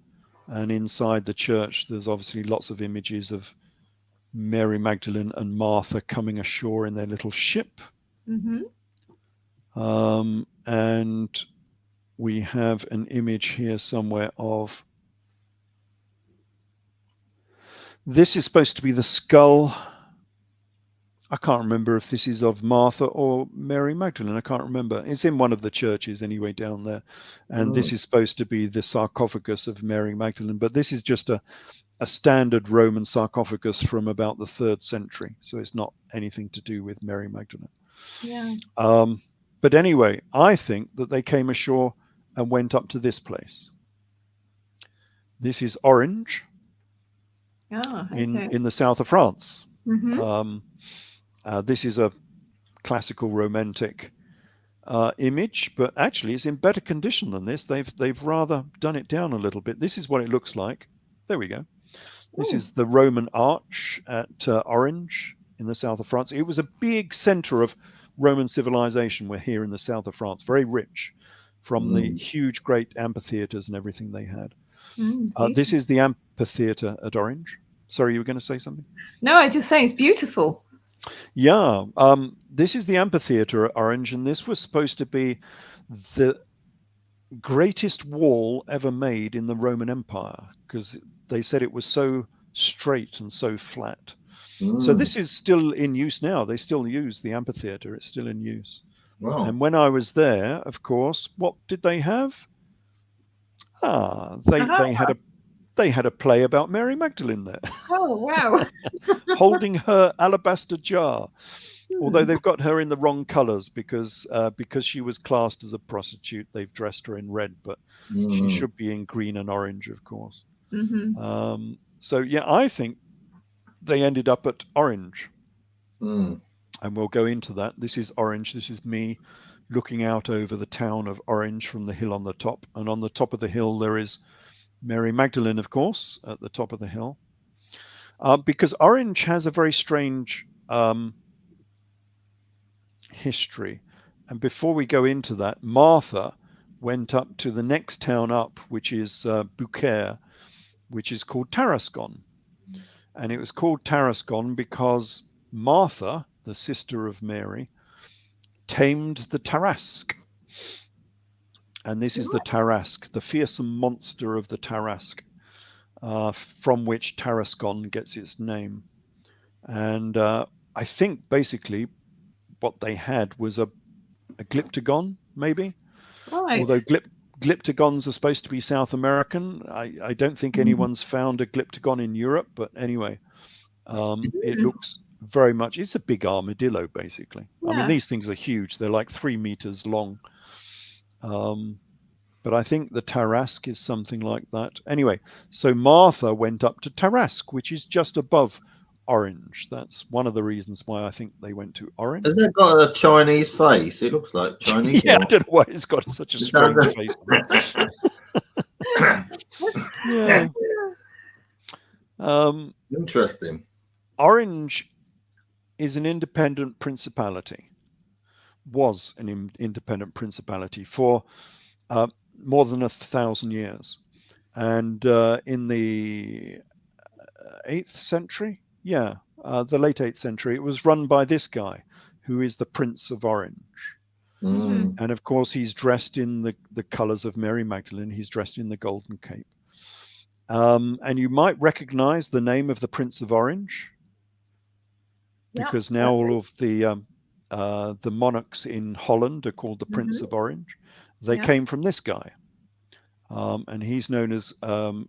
and inside the church there's obviously lots of images of Mary Magdalene and Martha coming ashore in their little ship. And we have an image here somewhere of, this is supposed to be the skull. I can't remember if this is of Martha or Mary Magdalene. I can't remember. It's in one of the churches anyway down there. And this is supposed to be the sarcophagus of Mary Magdalene. But this is just a standard Roman sarcophagus from about the 3rd century. So it's not anything to do with Mary Magdalene. Yeah. But anyway, I think that they came ashore and went up to this place. This is Orange in the south of France. This is a classical romantic image, but actually it's in better condition than this. They've rather done it down a little bit. This is what it looks like. There we go. This is the Roman arch at Orange in the south of France. It was a big center of Roman civilization. We're here in the south of France, very rich from the huge, great amphitheaters and everything they had. This is the amphitheater at Orange. Sorry, you were going to say something? No, I just say it's beautiful. Yeah, this is the amphitheater at Orange, and this was supposed to be the greatest wall ever made in the Roman Empire, because they said it was so straight and so flat. So this is still in use now. They still use the amphitheater. It's still in use. Wow. And when I was there, of course, what did they have? They had a play about Mary Magdalene there. Oh, wow. Holding her alabaster jar. Although they've got her in the wrong colours because she was classed as a prostitute, they've dressed her in red, but she should be in green and orange, of course. So yeah, I think they ended up at orange. And we'll go into that. This is orange. This is me looking out over the town of Orange from the hill on the top. And on the top of the hill, there is Mary Magdalene, of course, at the top of the hill. Because Orange has a very strange history. And before we go into that, Martha went up to the next town up, which is bequeathed, which is called Tarascon. And it was called Tarascon because Martha, the sister of Mary, tamed the Tarasque. And this is the Tarasque, the fearsome monster of the Tarasque, from which Tarascon gets its name. And I think basically what they had was a glyptagon, maybe. Right. Although glyptagons are supposed to be South American. I don't think anyone's found a glyptagon in Europe, but anyway, it looks very much, it's a big armadillo, basically. I mean, these things are huge. They're like 3 meters long. But I think the Tarasque is something like that. Anyway, so Martha went up to Tarasque, which is just above Orange. That's one of the reasons why I think they went to Orange. Has it got a Chinese face? It looks like Chinese. Yeah, I don't know why it's got such a strange face. Yeah. Interesting. Orange is an independent principality, was an independent principality for more than 1,000 years. And in the 8th century, the late 8th century, it was run by this guy, who is the Prince of Orange. And of course, he's dressed in the colors of Mary Magdalene. He's dressed in the golden cape. And you might recognize the name of the Prince of Orange, because now all of the monarchs in Holland are called the Prince of Orange. They came from this guy. And he's known as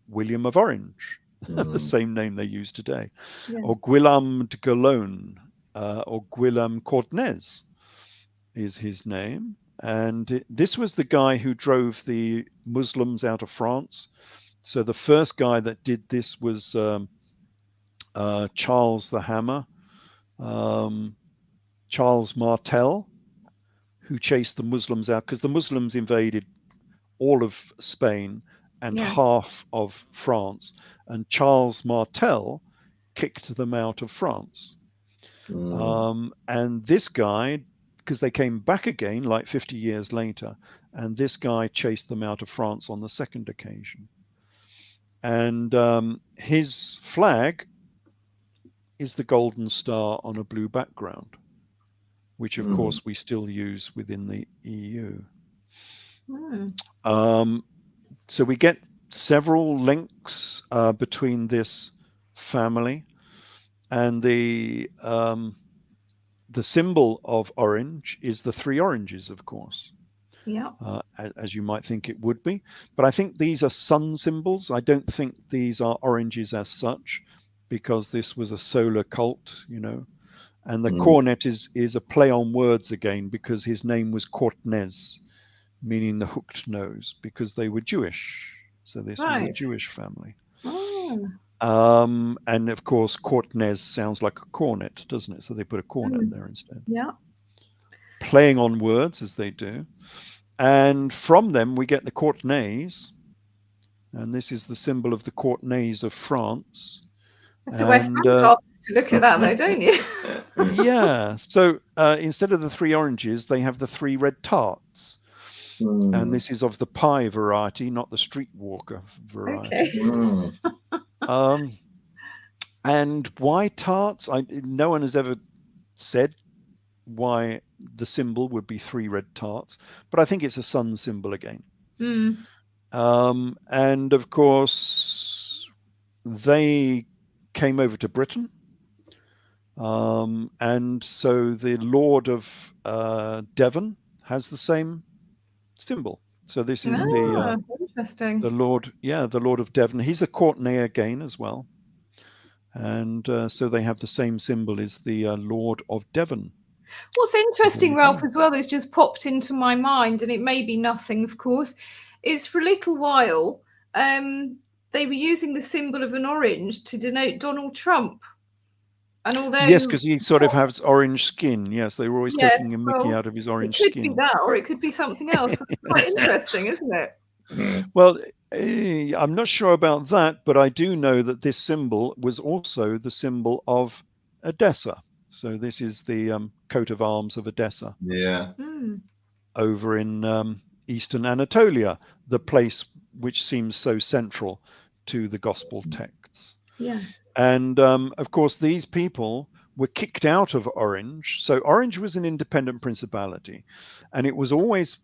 William of Orange, the same name they use today, or Guillaume de Gaulogne, or Guillaume Courtenay is his name. And this was the guy who drove the Muslims out of France. So the first guy that did this was Charles the Hammer, Charles Martel, who chased the Muslims out, because the Muslims invaded all of Spain and half of France, and Charles Martel kicked them out of France. And this guy, because they came back again like 50 years later, and this guy chased them out of France on the second occasion. And his flag is the golden star on a blue background, which of course we still use within the EU. So we get several links between this family, and the symbol of orange is the 3 oranges, of course. As you might think it would be. But I think these are sun symbols. I don't think these are oranges as such, because this was a solar cult, And the cornet is a play on words again, because his name was Courtenay, meaning the hooked nose, because they were Jewish. So this was a Jewish family. And of course, Courtenay sounds like a cornet, doesn't it? So they put a cornet there instead. Playing on words, as they do. And from them, we get the Courtenays. And this is the symbol of the Courtenays of France. You have to wear sunglasses to look at that, though, don't you? Yeah. So instead of the 3 oranges, they have the 3 red tarts. And this is of the pie variety, not the streetwalker variety. And why tarts? No one has ever said why the symbol would be 3 red tarts, but I think it's a sun symbol again. And of course, they came over to Britain. And so the Lord of Devon has the same symbol. So this is interesting. the Lord of Devon. He's a Courtenay again as well. And so they have the same symbol as the Lord of Devon. What's interesting, you Ralph, go. as well, that's just popped into my mind, and it may be nothing, of course, is for a little while they were using the symbol of an orange to denote Donald Trump. And although Yes, because he sort of has orange skin. Yes, they were always yes, taking a mickey out of his orange it could skin. be that, or it could be something else. It's quite interesting, isn't it? Well, I'm not sure about that, but I do know that this symbol was also the symbol of Edessa. So this is the coat of arms of Edessa. Yeah. Over in eastern Anatolia, the place which seems so central to the gospel texts. Yes. And of course, these people were kicked out of Orange. So Orange was an independent principality, and it was always,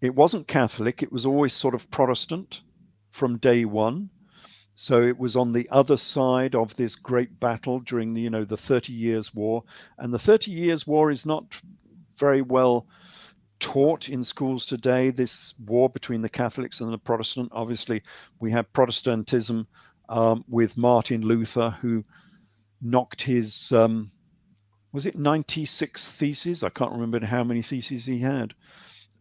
it wasn't Catholic, it was always sort of Protestant from day one. So it was on the other side of this great battle during the 30 Years' War. And the 30 Years' War is not very well taught in schools today, this war between the Catholics and the Protestant. Obviously, we have Protestantism with Martin Luther, who knocked his, was it 96 theses? I can't remember how many theses he had,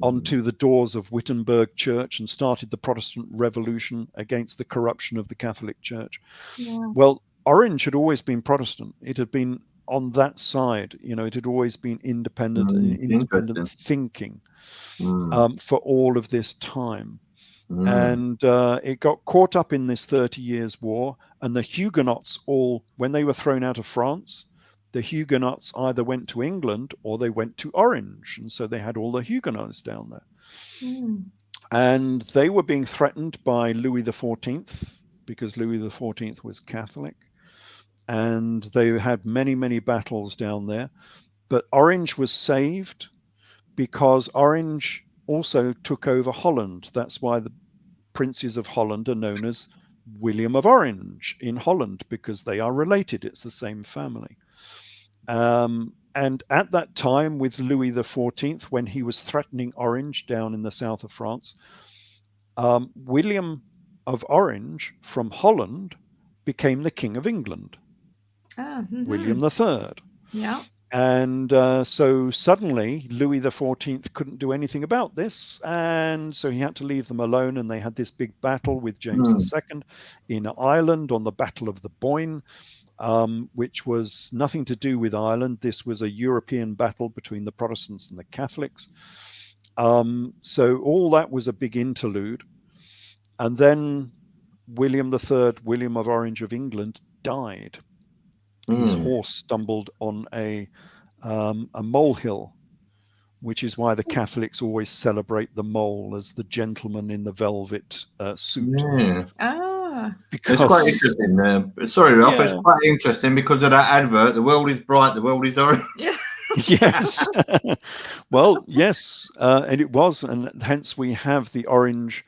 onto the doors of Wittenberg Church and started the Protestant Revolution against the corruption of the Catholic Church. Yeah. Well, Orange had always been Protestant. It had been on that side, it had always been independent and independent thinking for all of this time. And it got caught up in this 30 Years' War, and the Huguenots when they were thrown out of France, the Huguenots either went to England or they went to Orange. And so they had all the Huguenots down there. And they were being threatened by Louis XIV, because Louis XIV was Catholic. And they had many, many battles down there. But Orange was saved because Orange also took over Holland. That's why the princes of Holland are known as William of Orange in Holland, because they are related. It's the same family. And at that time, with Louis XIV, when he was threatening Orange down in the south of France, William of Orange from Holland became the King of England. William III. Yeah. And so suddenly Louis XIV couldn't do anything about this, and so he had to leave them alone, and they had this big battle with James II in Ireland on the Battle of the Boyne, which was nothing to do with Ireland. This was a European battle between the Protestants and the Catholics. So all that was a big interlude. And then William III, William of Orange of England, died. His horse stumbled on a molehill, which is why the Catholics always celebrate the mole as the gentleman in the velvet suit. Because it's quite interesting. Sorry, Ralph, it's quite interesting because of that advert. The world is bright, the world is orange. Yes. Well, yes, and it was, and hence we have the orange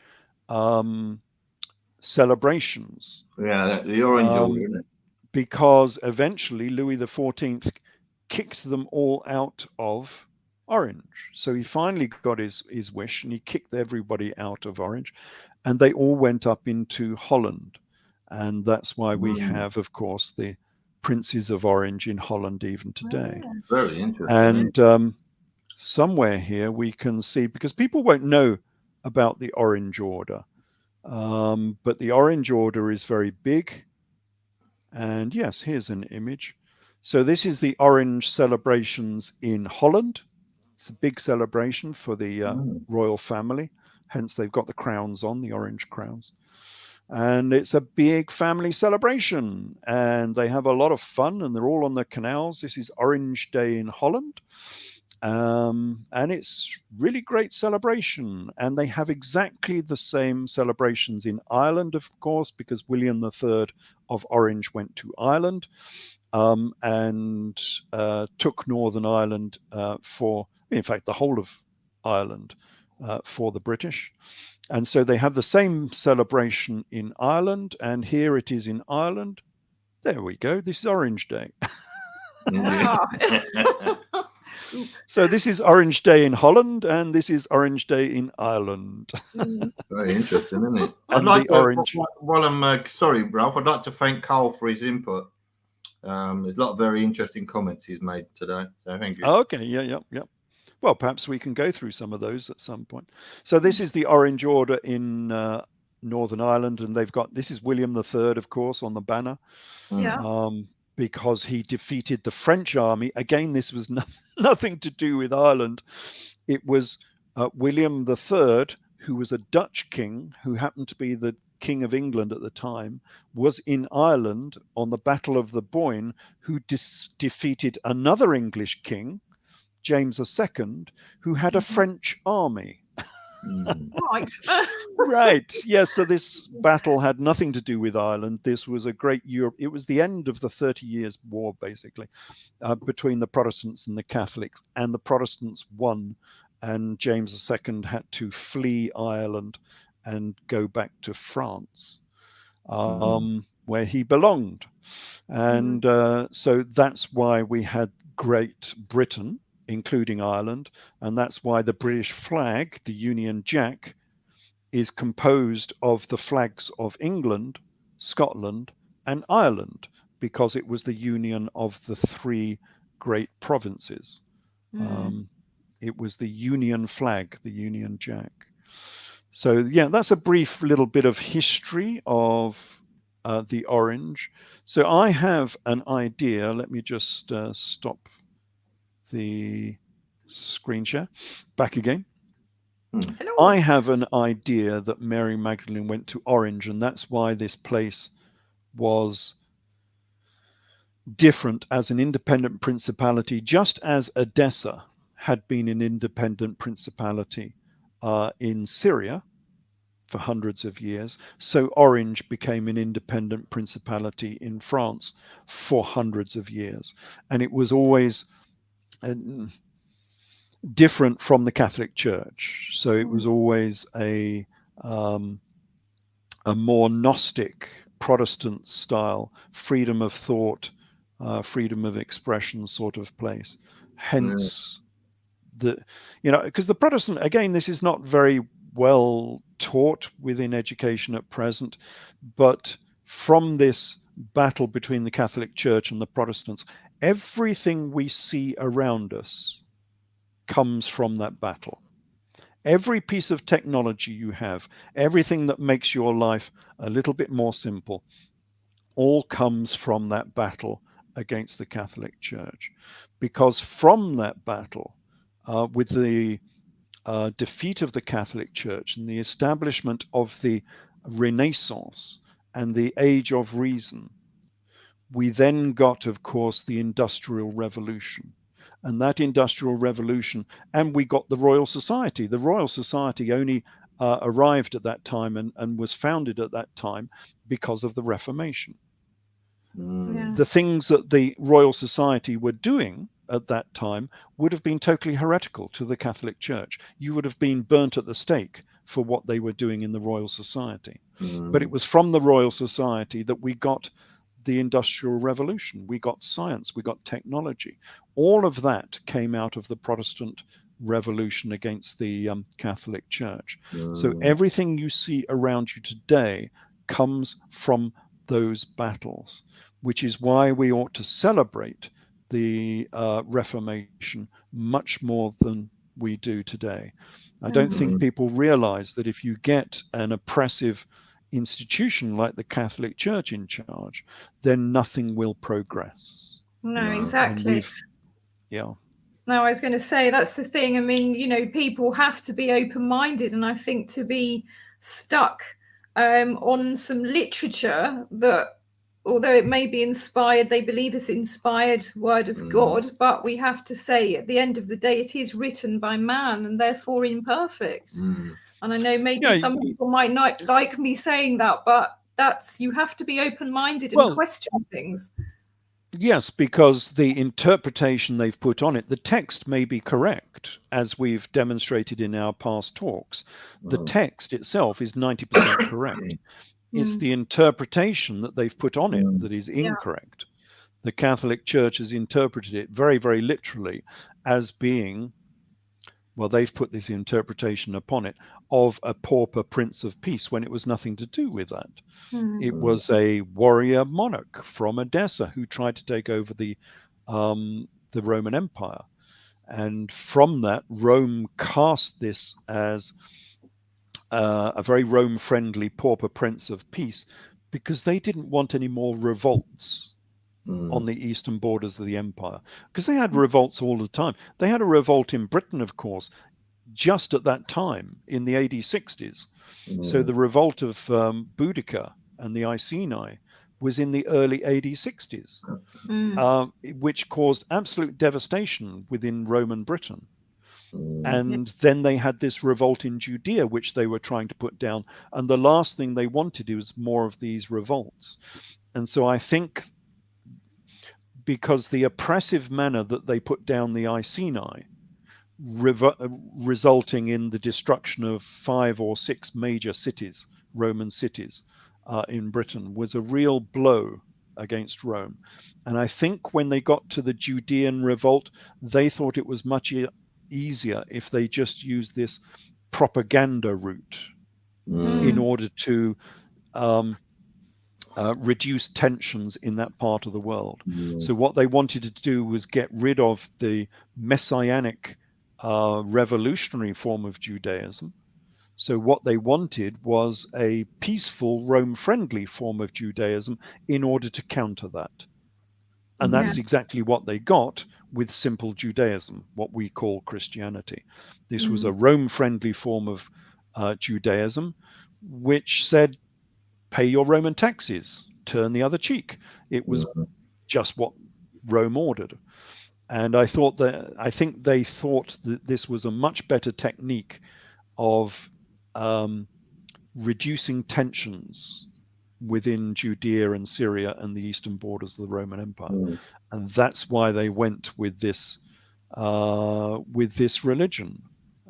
celebrations. Yeah, the orange order, isn't it? Because eventually Louis XIV kicked them all out of Orange. So he finally got his wish, and he kicked everybody out of Orange, and they all went up into Holland. And that's why we have, of course, the Princes of Orange in Holland even today. Very interesting. And somewhere here we can see, because people won't know about the Orange Order, but the Orange Order is very big. And yes, here's an image. So this is the Orange celebrations in Holland. It's a big celebration for the royal family. Hence, they've got the crowns on, the orange crowns. And it's a big family celebration. And they have a lot of fun, and they're all on the canals. This is Orange Day in Holland. And it's really great celebration. And they have exactly the same celebrations in Ireland, of course, because William III of Orange went to Ireland and took Northern Ireland in fact, the whole of Ireland for the British. And so they have the same celebration in Ireland, and here it is in Ireland. There we go. This is Orange Day. So this is Orange Day in Holland, and this is Orange Day in Ireland. Very interesting, isn't it? I'd like to, while I'm sorry, Ralph, I'd like to thank Carl for his input. There's a lot of very interesting comments he's made today. So thank you. Okay, yeah. Well, perhaps we can go through some of those at some point. So this is the Orange Order in Northern Ireland, and this is William III, of course, on the banner. Yeah. Because he defeated the French army. Again, this was nothing to do with Ireland. It was William III, who was a Dutch king, who happened to be the King of England at the time, was in Ireland on the Battle of the Boyne, who defeated another English king, James II, who had a French army. Right. Right. Yes. So this battle had nothing to do with Ireland. This was a great Europe. It was the end of the 30 Years' War, basically, between the Protestants and the Catholics. And the Protestants won, and James II had to flee Ireland and go back to France, where he belonged. And so that's why we had Great Britain, including Ireland, and that's why the British flag, the Union Jack, is composed of the flags of England, Scotland, and Ireland, because it was the union of the three great provinces. It was the Union flag, the Union Jack. So yeah, that's a brief little bit of history of the orange. So I have an idea. Let me just stop the screen share. Back again. Hello. I have an idea that Mary Magdalene went to Orange, and that's why this place was different as an independent principality, just as Edessa had been an independent principality in Syria for hundreds of years. So Orange became an independent principality in France for hundreds of years. And it was always different from the Catholic Church. So it was always a more Gnostic Protestant style, freedom of thought, freedom of expression sort of place. Hence, because the Protestant, again, this is not very well taught within education at present, but from this battle between the Catholic Church and the Protestants, everything we see around us comes from that battle. Every piece of technology you have, everything that makes your life a little bit more simple, all comes from that battle against the Catholic Church. Because from that battle, with the defeat of the Catholic Church and the establishment of the Renaissance and the Age of Reason, we then got, of course, the Industrial Revolution. And that Industrial Revolution, and we got the Royal Society. The Royal Society only arrived at that time and was founded at that time because of the Reformation. The things that the Royal Society were doing at that time would have been totally heretical to the Catholic Church. You would have been burnt at the stake for what they were doing in the Royal Society. But it was from the Royal Society that we got the Industrial Revolution. We got science, we got technology. All of that came out of the Protestant Revolution against the Catholic Church. So everything you see around you today comes from those battles, which is why we ought to celebrate the Reformation much more than we do today. I don't think people realize that if you get an oppressive institution like the Catholic Church in charge, then nothing will progress. No, exactly. No, I was going to say, that's the thing. I mean, people have to be open-minded, and I think to be stuck on some literature that, although it may be inspired, they believe it's inspired word of God, but we have to say at the end of the day, it is written by man and therefore imperfect. And I know maybe some people might not like me saying that, but you have to be open-minded and question things. Yes, because the interpretation they've put on it, the text may be correct, as we've demonstrated in our past talks. The text itself is 90% correct. It's the interpretation that they've put on it that is incorrect. The Catholic Church has interpreted it very, very literally as being Well, they've put this interpretation upon it of a pauper prince of peace when it was nothing to do with that. It was a warrior monarch from Edessa who tried to take over the Roman Empire. And from that, Rome cast this as a very Rome-friendly pauper prince of peace, because they didn't want any more revolts on the eastern borders of the empire, because they had revolts all the time. They had a revolt in Britain, of course, just at that time in the AD 60s. So the revolt of Boudica and the Iceni was in the early AD 60s, which caused absolute devastation within Roman Britain. And then they had this revolt in Judea, which they were trying to put down. And the last thing they wanted was more of these revolts. And so I think because the oppressive manner that they put down the Iceni, resulting in the destruction of 5 or 6 major cities, Roman cities, in Britain, was a real blow against Rome. And I think when they got to the Judean revolt, they thought it was much easier if they just used this propaganda route in order to reduce tensions in that part of the world. So what they wanted to do was get rid of the messianic revolutionary form of Judaism. So what they wanted was a peaceful, Rome-friendly form of Judaism in order to counter that. And that's exactly what they got with simple Judaism, what we call Christianity. This was a Rome-friendly form of Judaism, which said, pay your Roman taxes, turn the other cheek. It was just what Rome ordered. And I think they thought that this was a much better technique of reducing tensions within Judea and Syria and the eastern borders of the Roman Empire. And that's why they went with this religion.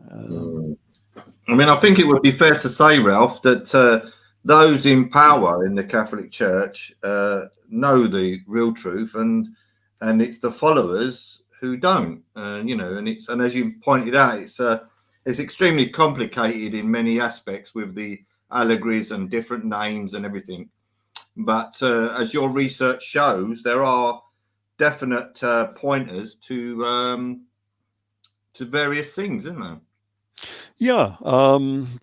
I mean, I think it would be fair to say, Ralph, that those in power in the Catholic Church know the real truth, and it's the followers who don't. And as you pointed out, it's extremely complicated in many aspects with the allegories and different names and everything. But as your research shows, there are definite pointers to various things, isn't there? Yeah,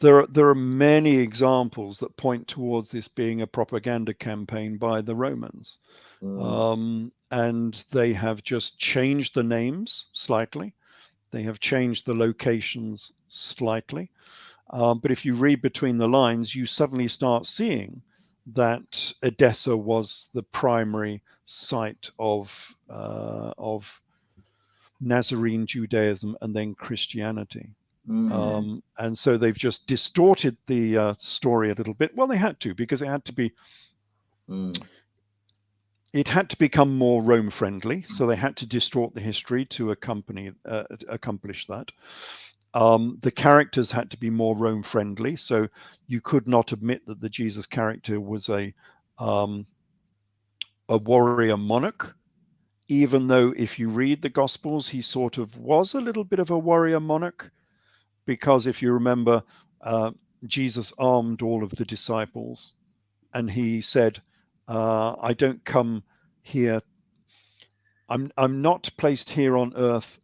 there are many examples that point towards this being a propaganda campaign by the Romans. And they have just changed the names slightly. They have changed the locations slightly. But if you read between the lines, you suddenly start seeing that Edessa was the primary site of Nazarene Judaism and then Christianity. And so they've just distorted the story a little bit. Well, they had to, because it had to be. It had to become more Rome friendly, so they had to distort the history to accomplish that. The characters had to be more Rome friendly, so you could not admit that the Jesus character was a warrior monarch, even though if you read the Gospels, he sort of was a little bit of a warrior monarch, because if you remember, Jesus armed all of the disciples, and he said, I don't come here. I'm not placed here on earth.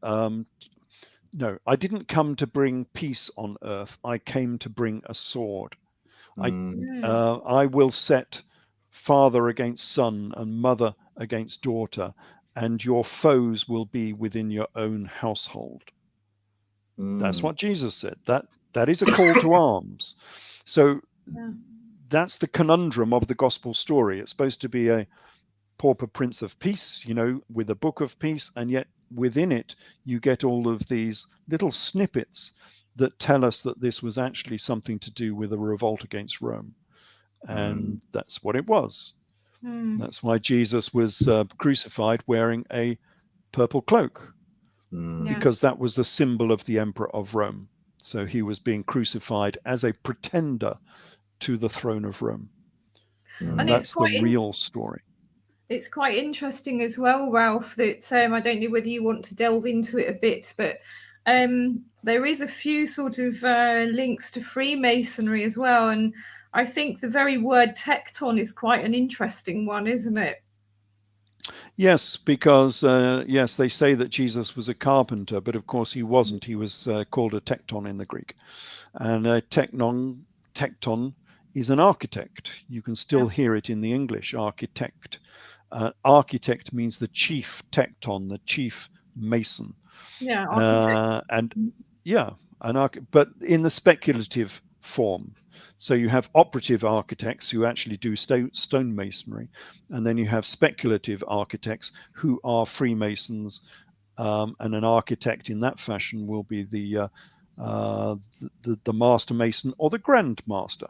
No, I didn't come to bring peace on earth. I came to bring a sword. I will set father against son and mother against daughter, and your foes will be within your own household. That's what Jesus said. That is a call to arms. So that's the conundrum of the gospel story. It's supposed to be a pauper prince of peace, with a book of peace, and yet within it you get all of these little snippets that tell us that this was actually something to do with a revolt against Rome. And that's what it was. That's why Jesus was crucified wearing a purple cloak, because that was the symbol of the emperor of Rome. So he was being crucified as a pretender to the throne of Rome. And that's the real story. It's quite interesting as well, Ralph, that I don't know whether you want to delve into it a bit, but there is a few sort of links to Freemasonry as well, and I think the very word tecton is quite an interesting one, isn't it? Yes, because yes, they say that Jesus was a carpenter, but of course he wasn't. He was called a tecton in the Greek, and a tecton is an architect. You can still hear it in the English, architect. Architect means the chief tecton, the chief mason. Yeah, architect. And yeah, but in the speculative form. So you have operative architects who actually do stone masonry, and then you have speculative architects who are Freemasons, and an architect in that fashion will be the master mason or the grand master.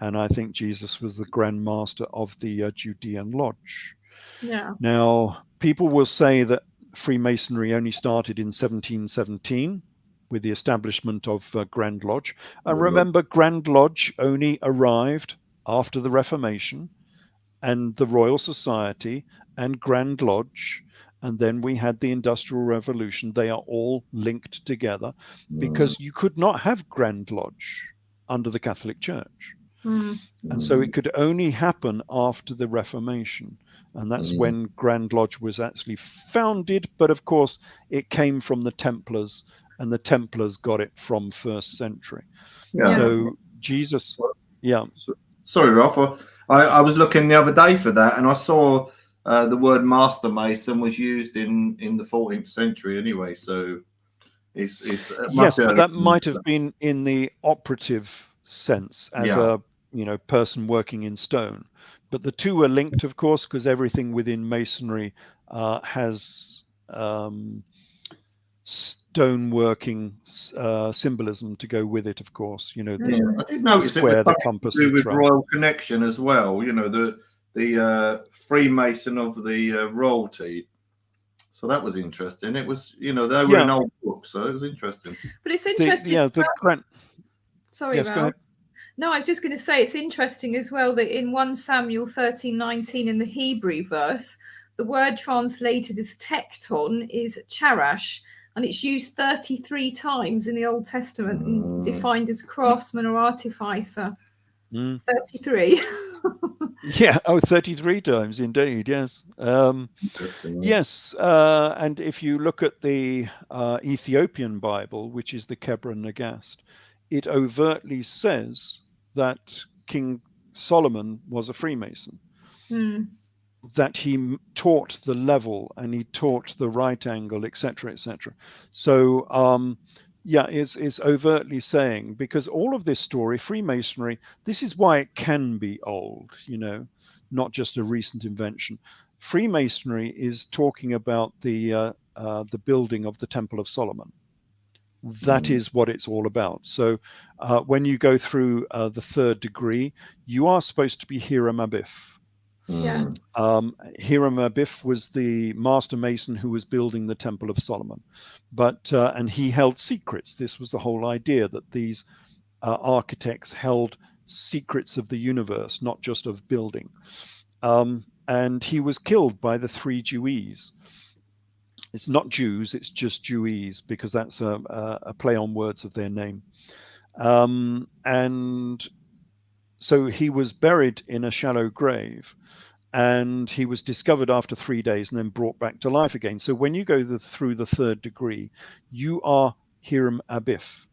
And I think Jesus was the grand master of the Judean Lodge. Yeah. Now, people will say that Freemasonry only started in 1717 with the establishment of Grand Lodge. And remember, Grand Lodge only arrived after the Reformation, and the Royal Society and Grand Lodge, and then we had the Industrial Revolution. They are all linked together because you could not have Grand Lodge under the Catholic Church. And so it could only happen after the Reformation. And that's when Grand Lodge was actually founded. But of course, it came from the Templars, and the Templars got it from first century. Yeah. So Jesus, yeah. Sorry, Ralph. I was looking the other day for that, and I saw the word master mason was used in the 14th century anyway. So it's yes, but that might have been in the operative sense as a person working in stone. But the two are linked, of course, because everything within masonry has stoneworking symbolism to go with it, of course. I did notice square, it the compass, with royal connection as well. The Freemason of the royalty. So that was interesting. It was, they were in old books, so it was interesting. But it's interesting. Sorry, yes, go ahead. No, I was just going to say it's interesting as well that in 1 Samuel 13:19 in the Hebrew verse, the word translated as tecton is charash, and it's used 33 times in the Old Testament and defined as craftsman or artificer. 33. Yeah, 33 times indeed, yes. Yes, and if you look at the Ethiopian Bible, which is the Kebra Nagast, it overtly says that King Solomon was a Freemason, that he taught the level and he taught the right angle, etc., etc. So, it's overtly saying, because all of this story, Freemasonry, this is why it can be old, not just a recent invention. Freemasonry is talking about the building of the Temple of Solomon. That is what it's all about. So when you go through the third degree, you are supposed to be Hiram Abiff. Yeah. Hiram Abiff was the master mason who was building the Temple of Solomon, and he held secrets. This was the whole idea, that these architects held secrets of the universe, not just of building. And he was killed by the 3 Jewes. It's not Jews, it's just Jewes, because that's a play on words of their name. And so he was buried in a shallow grave, and he was discovered after 3 days and then brought back to life again. So when you go through the third degree, you are Hiram Abiff.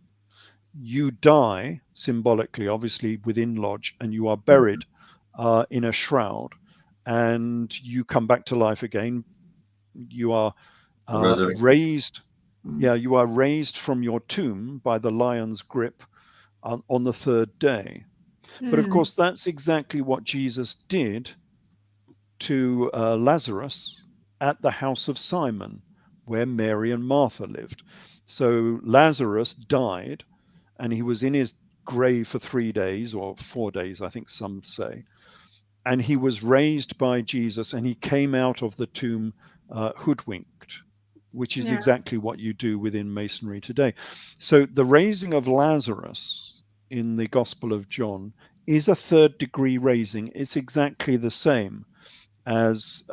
You die symbolically, obviously, within Lodge, and you are buried in a shroud, and you come back to life again. You are raised. Yeah, you are raised from your tomb by the lion's grip on the third day. But of course, that's exactly what Jesus did to Lazarus at the house of Simon, where Mary and Martha lived. So Lazarus died, and he was in his grave for 3 days or 4 days, I think some say. And he was raised by Jesus, and he came out of the tomb hoodwinked, which is exactly what you do within Masonry today. So the raising of Lazarus in the Gospel of John is a third degree raising. It's exactly the same as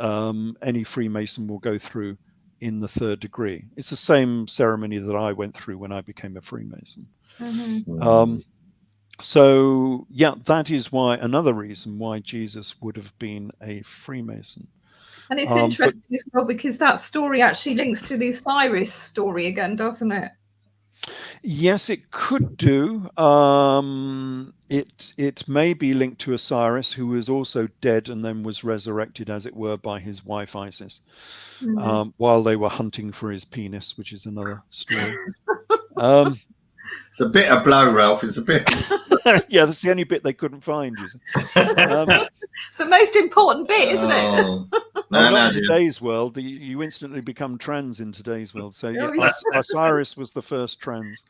any Freemason will go through in the third degree. It's the same ceremony that I went through when I became a Freemason. So yeah, that is why, another reason why Jesus would have been a Freemason. And it's interesting as well, because that story actually links to the Osiris story again, doesn't it? Yes, it could do. It may be linked to Osiris, who was also dead and then was resurrected, as it were, by his wife Isis, while they were hunting for his penis, which is another story. It's a bitter blow, Ralph. It's a bit. Yeah, that's the only bit they couldn't find. It's the most important bit, isn't it? Not in today's world. You instantly become trans in today's world. So yeah, Osiris was the first trans.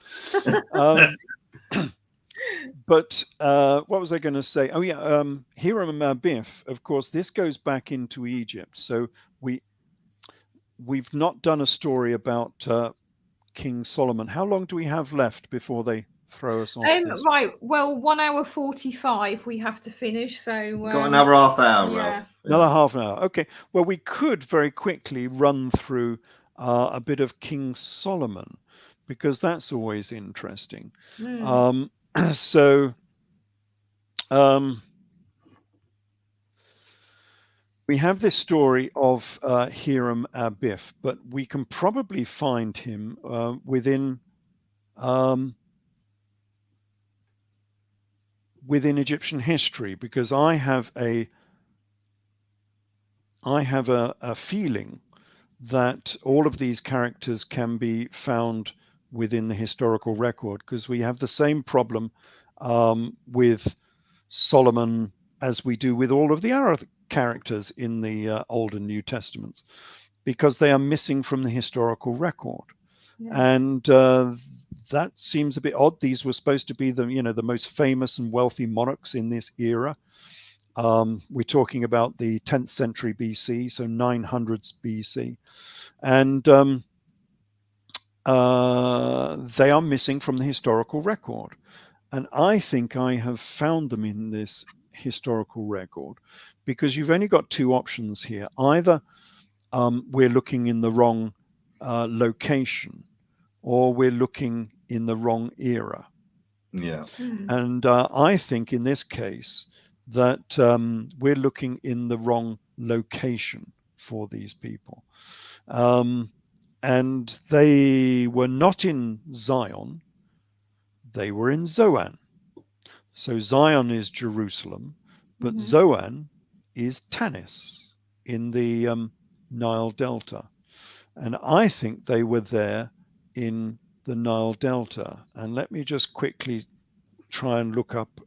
But what was I going to say? Oh yeah, Hiram Abiff. Of course, this goes back into Egypt. So we've not done a story about King Solomon. How long do we have left before they throw us off? Right. Well, 1 hour 45 we have to finish. So got another half hour, yeah. Ralph. Another half an hour. Okay. Well, we could very quickly run through a bit of King Solomon, because that's always interesting. We have this story of Hiram Abiff, but we can probably find him within Egyptian history, because I have a feeling that all of these characters can be found within the historical record, because we have the same problem with Solomon as we do with all of the other characters in the Old and New Testaments, because they are missing from the historical record. Yes. And that seems a bit odd. These were supposed to be the most famous and wealthy monarchs in this era. We're talking about the 10th century BC, so 900s BC. And they are missing from the historical record. And I think I have found them in this historical record, because you've only got two options here. Either we're looking in the wrong location, or we're looking in the wrong era. Yeah. And I think in this case that we're looking in the wrong location for these people. And they were not in Zion, they were in Zoan. So Zion is Jerusalem, but Zoan is Tanis in the Nile Delta. And I think they were there in the Nile Delta. And let me just quickly try and look up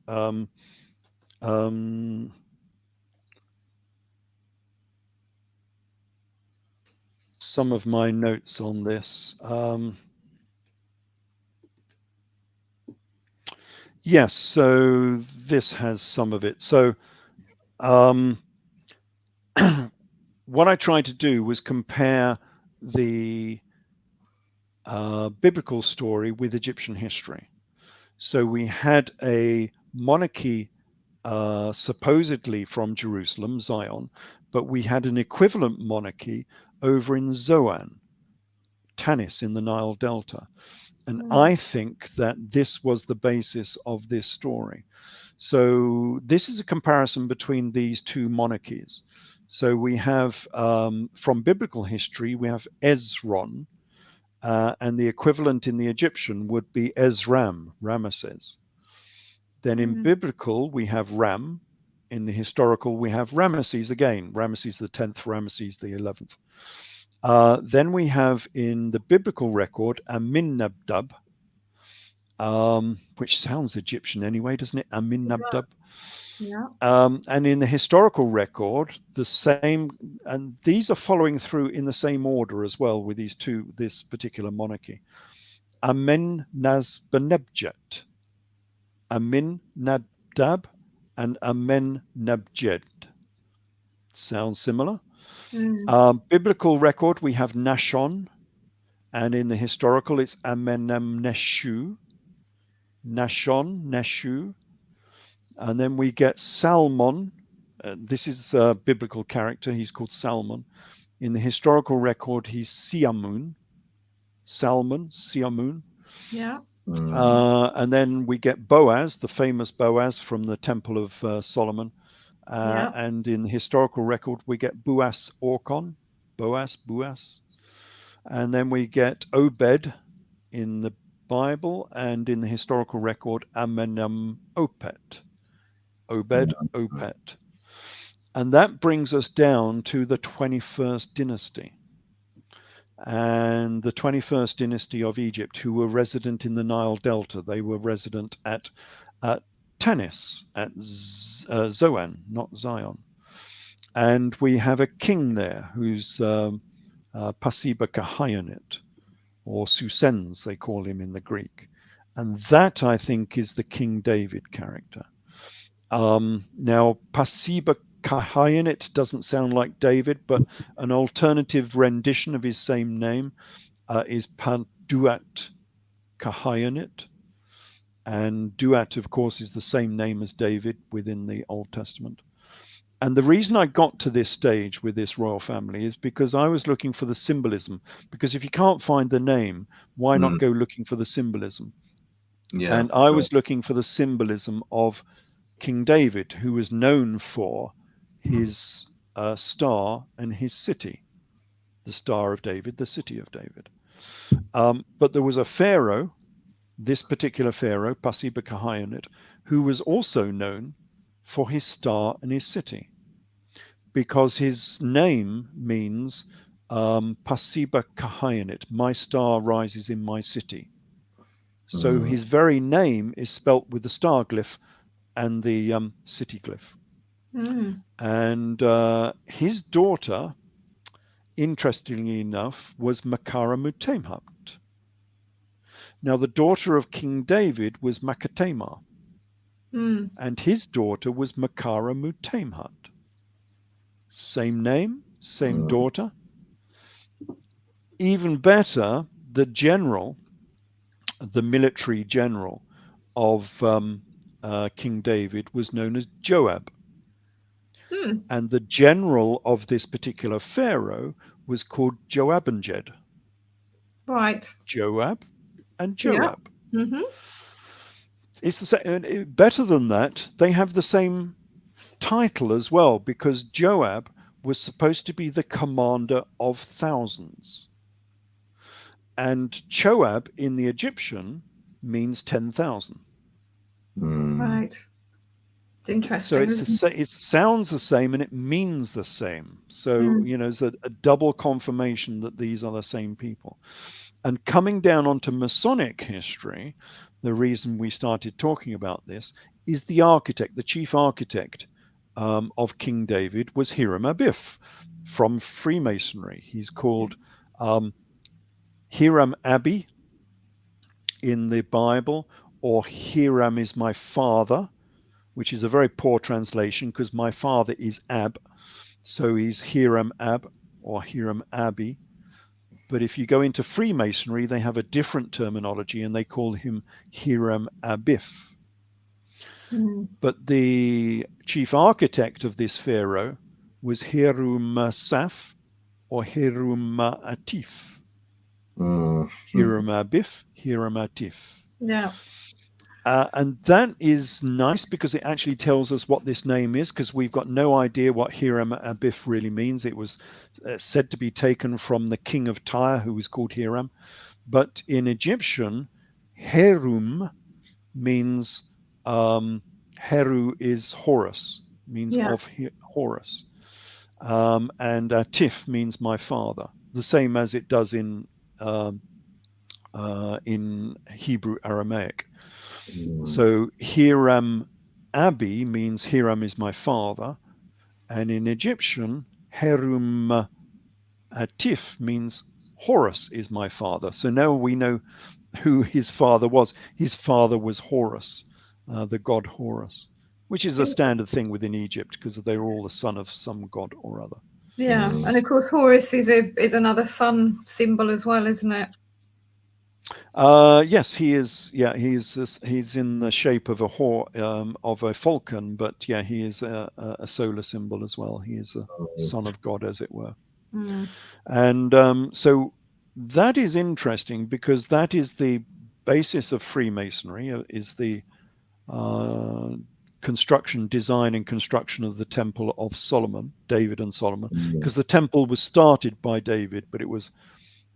some of my notes on this. Yes, so this has some of it. So what I tried to do was compare the biblical story with Egyptian history. So we had a monarchy supposedly from Jerusalem, Zion, but we had an equivalent monarchy over in Zoan, Tanis in the Nile Delta. And I think that this was the basis of this story. So this is a comparison between these two monarchies. So we have, from biblical history, we have Ezron, and the equivalent in the Egyptian would be Ezram, Ramesses. Then in biblical, we have Ram. In the historical, we have Ramesses again, Ramesses the 10th, Ramesses the 11th. Then we have in the biblical record Aminabdab, which sounds Egyptian anyway, doesn't it? Aminabdab. Yeah. And in the historical record, the same, and these are following through in the same order as well with this particular monarchy. Amenazbenebjet, Aminadab, and Amenabjed. Sounds similar. Biblical record, we have Nashon, and in the historical, it's Amenemneshu, Nashon, Neshu. And then we get Salmon. This is a biblical character. He's called Salmon. In the historical record, he's Siamun, Siamun. Yeah. And then we get Boaz, the famous Boaz from the Temple of Solomon. Yeah. And in the historical record, we get Boaz Orkon, Boaz. And then we get Obed in the Bible, and in the historical record, Amenem Opet. Obed. And that brings us down to the 21st dynasty. And the 21st dynasty of Egypt, who were resident in the Nile Delta. They were resident at Tanis, at Zoan, not Zion. And we have a king there who's Pasiba Kahionit, or Susens, they call him in the Greek. And that, I think, is the King David character. Now, Pasiba Kahionit doesn't sound like David, but an alternative rendition of his same name is Panduat Kahionit. And Duat, of course, is the same name as David within the Old Testament. And the reason I got to this stage with this royal family is because I was looking for the symbolism. Because if you can't find the name, why not go looking for the symbolism? Yeah, and I was looking for the symbolism of King David, who was known for his star and his city, the Star of David, the City of David. But there was a pharaoh, this particular pharaoh, Pasiba Kahionit, who was also known for his star and his city, because his name means Pasiba Kahionit, my star rises in my city. So his very name is spelt with the star glyph and the city glyph. And his daughter, interestingly enough, was Makara Mutemhat. Now, the daughter of King David was Makatema, and his daughter was Makara Mutemhat. Same name, same daughter. Even better, the general, the military general of King David was known as Joab. And the general of this particular pharaoh was called Joabenged. Right. Joab and Joab. Yeah. It's the same. Better than that, they have the same title as well, because Joab was supposed to be the commander of thousands. And Choab in the Egyptian means 10,000. Right. It's interesting. So it sounds the same and it means the same. So, there's a double confirmation that these are the same people. And coming down onto Masonic history, the reason we started talking about this is the architect, the chief architect of King David was Hiram Abiff from Freemasonry. He's called Hiram Abi in the Bible, or Hiram is my father, which is a very poor translation because my father is Ab. So he's Hiram Ab or Hiram Abi. But if you go into Freemasonry, they have a different terminology and they call him Hiram Abiff. But the chief architect of this pharaoh was Hiram Saf or Hiram Atif. Hiram Abiff, Hiram Atif. Yeah. And that is nice because it actually tells us what this name is, because we've got no idea what Hiram Abiff really means. It was said to be taken from the king of Tyre, who was called Hiram. But in Egyptian, Herum means, Heru is Horus, means of Horus. And Atif means my father, the same as it does in Hebrew Aramaic. So Hiram Abi means Hiram is my father, and in Egyptian, Herum Atif means Horus is my father. So now we know who his father was. His father was Horus, the god Horus, which is a standard thing within Egypt because they're all the son of some god or other. Yeah, and of course Horus is another sun symbol as well, isn't it? Yes, he is. Yeah, he's in the shape of a falcon, but yeah, he is a solar symbol as well. He is a son of God, as it were. And so that is interesting, because that is the basis of Freemasonry, is the design and construction of the Temple of Solomon, David and Solomon, because the temple was started by David, but it was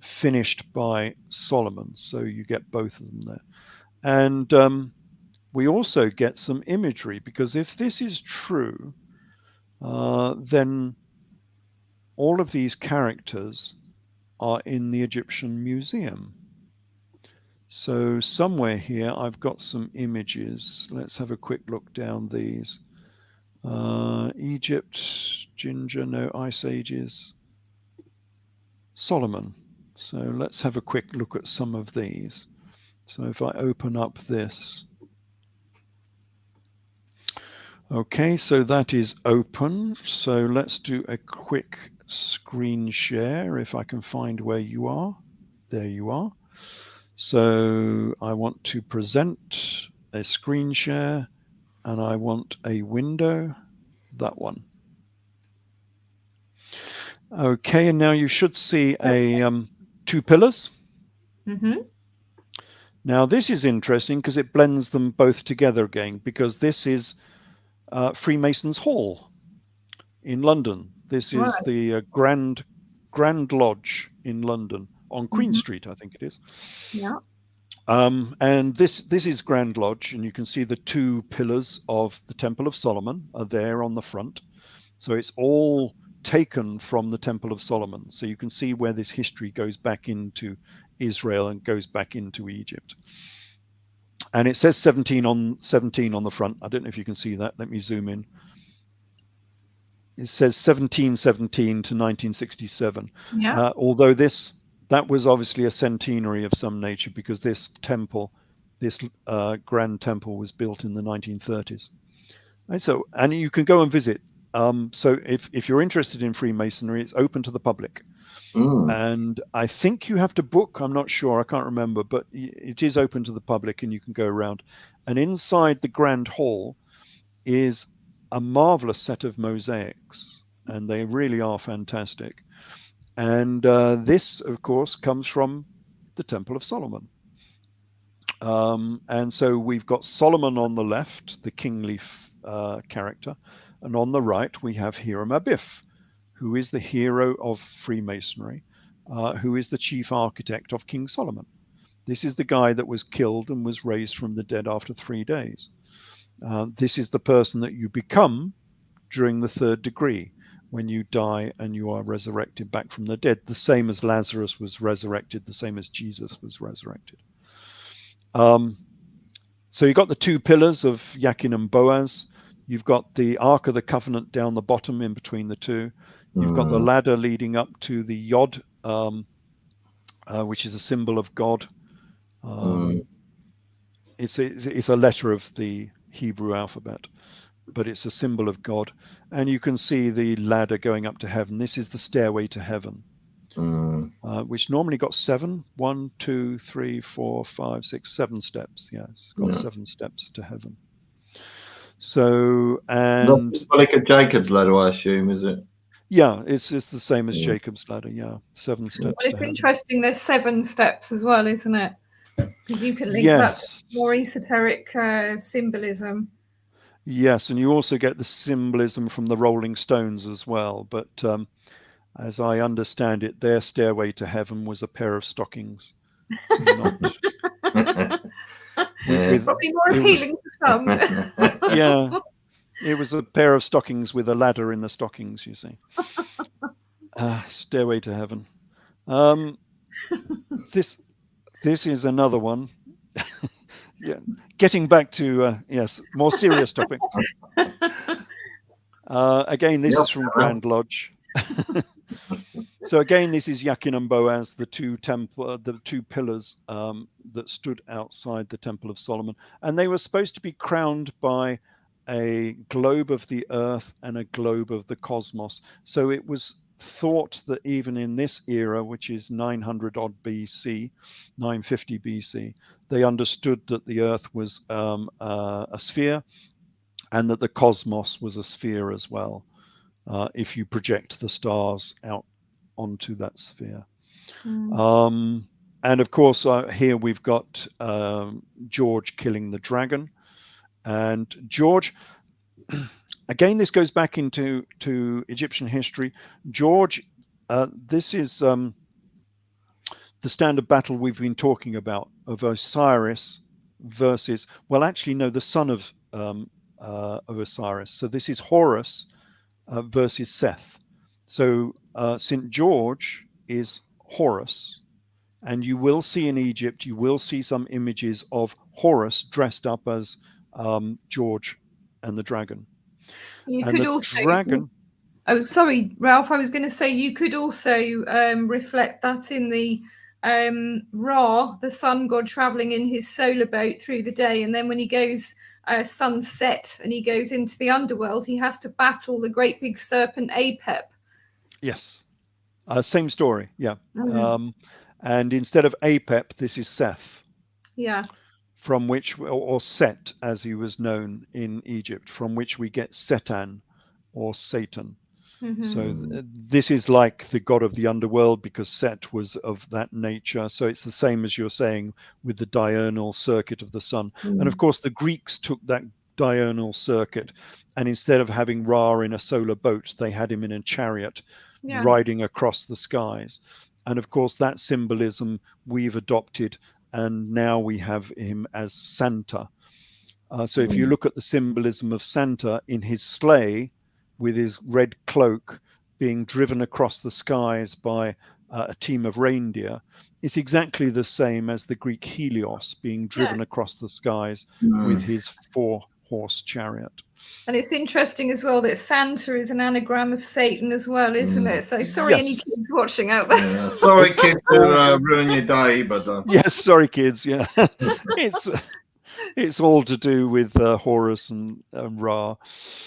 finished by Solomon. So you get both of them there. And we also get some imagery, because if this is true, then all of these characters are in the Egyptian Museum. So somewhere here I've got some images. Let's have a quick look down these. Egypt, Ginger, no, Ice Ages, Solomon. So let's have a quick look at some of these. So if I open up this. Okay, so that is open. So let's do a quick screen share, if I can find where you are. There you are. So I want to present a screen share, and I want a window, that one. Okay, and now you should see a 2 pillars. Now this is interesting because it blends them both together again, because this is Freemasons' Hall in London. This is the Grand Lodge in London on Queen Street, I think it is. Yeah. And this is Grand Lodge, and you can see the 2 pillars of the Temple of Solomon are there on the front. So it's all taken from the Temple of Solomon. So you can see where this history goes back into Israel and goes back into Egypt. And it says 17 on the front. I don't know if you can see that. Let me zoom in. It says 1717 to 1967. Yeah. Although that was obviously a centenary of some nature, because this temple, this grand temple, was built in the 1930s. And you can go and visit. So if you're interested in Freemasonry, it's open to the public. And I think you have to book. I'm not sure. I can't remember, but it is open to the public, and you can go around. And inside the Grand Hall is a marvelous set of mosaics, and they really are fantastic. And this, of course, comes from the Temple of Solomon. And so we've got Solomon on the left, the kingly character, and on the right we have Hiram Abiff, who is the hero of Freemasonry, who is the chief architect of King Solomon. This is the guy that was killed and was raised from the dead after 3 days. This is the person that you become during the 3rd degree, when you die and you are resurrected back from the dead, the same as Lazarus was resurrected, the same as Jesus was resurrected. So you've got the 2 pillars of Yakin and Boaz. You've got the Ark of the Covenant down the bottom in between the 2. You've got the ladder leading up to the Yod, which is a symbol of God. It's a letter of the Hebrew alphabet, but it's a symbol of God. And you can see the ladder going up to heaven. This is the stairway to heaven, which normally got 7. 1, 2, 3, 4, 5, 6, 7 steps. Yeah, it's got 7 steps to heaven. So, and not like a Jacob's ladder, I assume, is it? Yeah, it's the same as Jacob's ladder. Yeah, 7 steps. Well, it's interesting. There's 7 steps as well, isn't it? Because you can link that to more esoteric symbolism. Yes, and you also get the symbolism from the Rolling Stones as well. But as I understand it, their stairway to heaven was a pair of stockings. Probably more appealing to some. Yeah, it was a pair of stockings with a ladder in the stockings, you see. Stairway to heaven. This is another one. Yeah, getting back to more serious topics. Again, this is from Grand Lodge. So again, this is Yakin and Boaz, the 2 pillars that stood outside the Temple of Solomon, and they were supposed to be crowned by a globe of the earth and a globe of the cosmos. So it was thought that even in this era, which is 900 odd BC, 950 BC, they understood that the earth was a sphere, and that the cosmos was a sphere as well, if you project the stars out onto that sphere. Mm. And of course, here we've got George killing the dragon. And George, again, this goes back into Egyptian history. George, this is the standard battle we've been talking about of Osiris versus, well, actually, no, the son of Osiris. So this is Horus versus Seth. So St. George is Horus. And you will see in Egypt, you will see some images of Horus dressed up as George and the dragon. You And could the also. dragon. Oh, sorry, Ralph. I was going to say you could also reflect that in the Ra, the sun god, traveling in his solar boat through the day, and then when he goes sunset and he goes into the underworld, he has to battle the great big serpent Apep. Yes, same story. Yeah. Mm. And instead of Apep, this is Seth. Yeah. From which, or Set, as he was known in Egypt, from which we get Setan or Satan. Mm-hmm. So this is like the god of the underworld because Set was of that nature. So it's the same as you're saying with the diurnal circuit of the sun. And of course, the Greeks took that diurnal circuit, and instead of having Ra in a solar boat, they had him in a chariot riding across the skies. And of course, that symbolism we've adopted, and now we have him as Santa. So if you look at the symbolism of Santa in his sleigh with his red cloak being driven across the skies by a team of reindeer, it's exactly the same as the Greek Helios being driven across the skies with his 4-horse chariot. And it's interesting as well that Santa is an anagram of Satan as well, isn't it? So sorry, any kids watching out there. Yeah. Sorry, kids, to ruin your day, but yes, sorry, kids. Yeah, it's all to do with Horus and Ra.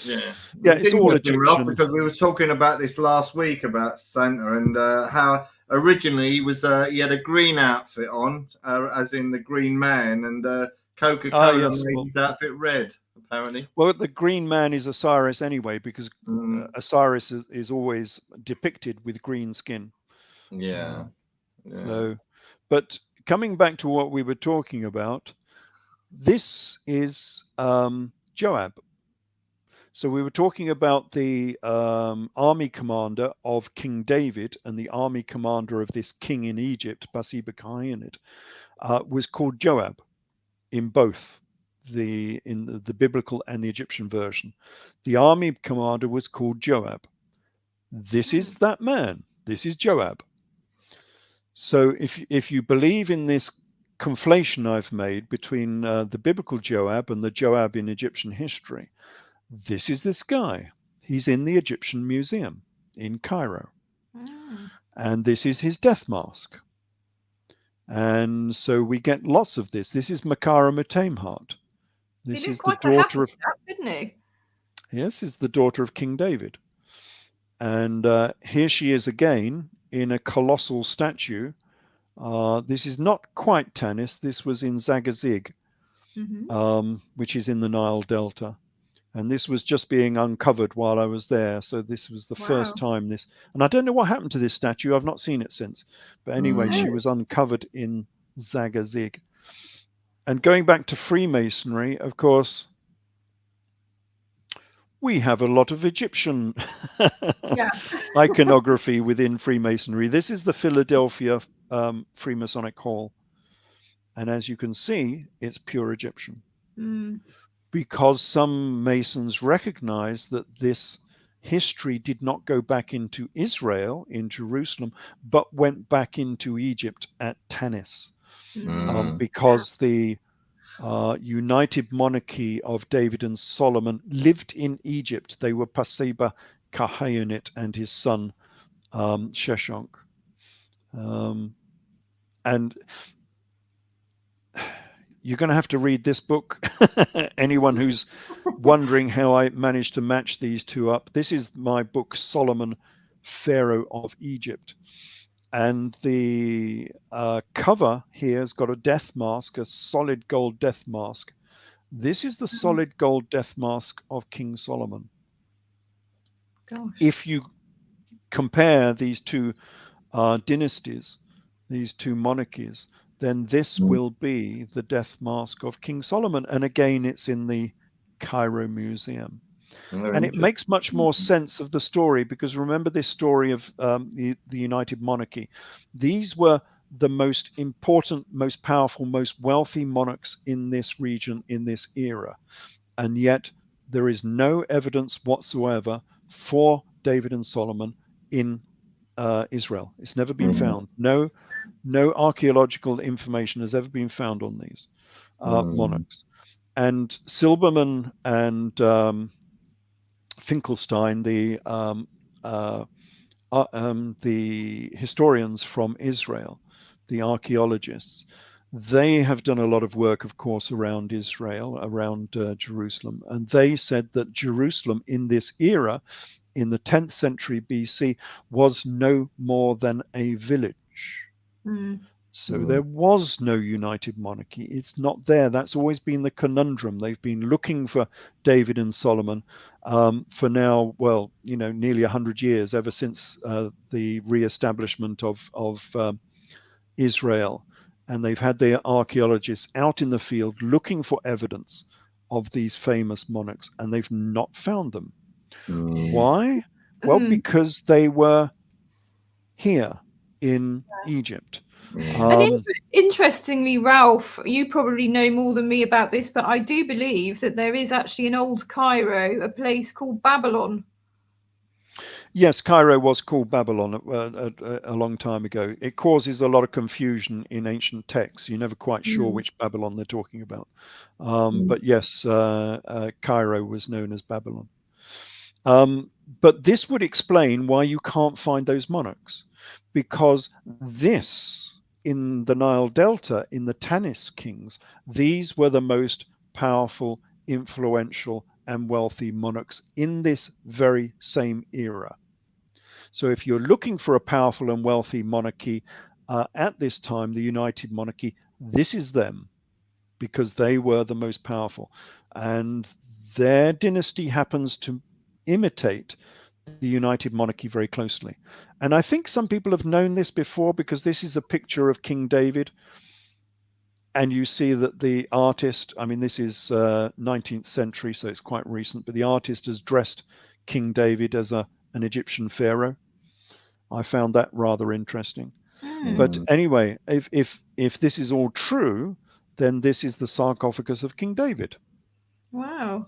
Yeah, it's all Egyptian. Ralph, because we were talking about this last week about Santa and how originally he had a green outfit on, as in the Green Man, and Coca-Cola made his outfit red. Apparently. Well, the green man is Osiris anyway, because Osiris is always depicted with green skin. Yeah. So, but coming back to what we were talking about, this is Joab. So we were talking about the army commander of King David, and the army commander of this king in Egypt, Basi-Bakayinid, was called Joab in both. In the biblical and the Egyptian version. The army commander was called Joab. This is that man. This is Joab. So if you believe in this conflation I've made between the biblical Joab and the Joab in Egyptian history, this is this guy. He's in the Egyptian Museum in Cairo. And this is his death mask. And so we get lots of this. This is Makara Mutamhat. This is the daughter of, didn't he? Yes, is the daughter of King David. And here she is again in a colossal statue. This is not quite Tanis. This was in Zagazig, which is in the Nile Delta. And this was just being uncovered while I was there. So this was the first time this. And I don't know what happened to this statue. I've not seen it since. But anyway, she was uncovered in Zagazig. And going back to Freemasonry, of course, we have a lot of Egyptian iconography within Freemasonry. This is the Philadelphia Freemasonic Hall. And as you can see, it's pure Egyptian. Because some Masons recognize that this history did not go back into Israel, in Jerusalem, but went back into Egypt at Tanis. Because the united monarchy of David and Solomon lived in Egypt. They were Paseba Kahayunit and his son Sheshonk. And you're going to have to read this book. Anyone who's wondering how I managed to match these two up. This is my book, Solomon, Pharaoh of Egypt. And the cover here has got a death mask, a solid gold death mask. This is the solid gold death mask of King Solomon. Gosh. If you compare these two dynasties, these two monarchies, then this will be the death mask of King Solomon. And again, it's in the Cairo Museum. And it makes much more sense of the story, because remember this story of the United Monarchy. These were the most important, most powerful, most wealthy monarchs in this region, in this era. And yet there is no evidence whatsoever for David and Solomon in Israel. It's never been found. No archaeological information has ever been found on these monarchs. And Silberman and Finkelstein, the historians from Israel, the archaeologists, they have done a lot of work, of course, around Israel, around Jerusalem. And they said that Jerusalem in this era, in the 10th century BC, was no more than a village. So there was no united monarchy. It's not there. That's always been the conundrum. They've been looking for David and Solomon for now, well, nearly 100 years, ever since the re-establishment of Israel. And they've had their archaeologists out in the field looking for evidence of these famous monarchs, and they've not found them. Why? Well, because they were here in Egypt. And interestingly, Ralph, you probably know more than me about this, but I do believe that there is actually an old Cairo, a place called Babylon. Yes, Cairo was called Babylon a long time ago. It causes a lot of confusion in ancient texts. You're never quite sure which Babylon they're talking about. But yes, Cairo was known as Babylon. But this would explain why you can't find those monarchs, because this, in the Nile Delta, in the Tanis kings, these were the most powerful, influential, and wealthy monarchs in this very same era. So if you're looking for a powerful and wealthy monarchy at this time, the United Monarchy, this is them, because they were the most powerful. And their dynasty happens to imitate the United Monarchy very closely. And I think some people have known this before, because this is a picture of King David. And you see that the artist, I mean, this is 19th century, so it's quite recent, but the artist has dressed King David as an Egyptian pharaoh. I found that rather interesting. But anyway, if this is all true, then this is the sarcophagus of King David. Wow.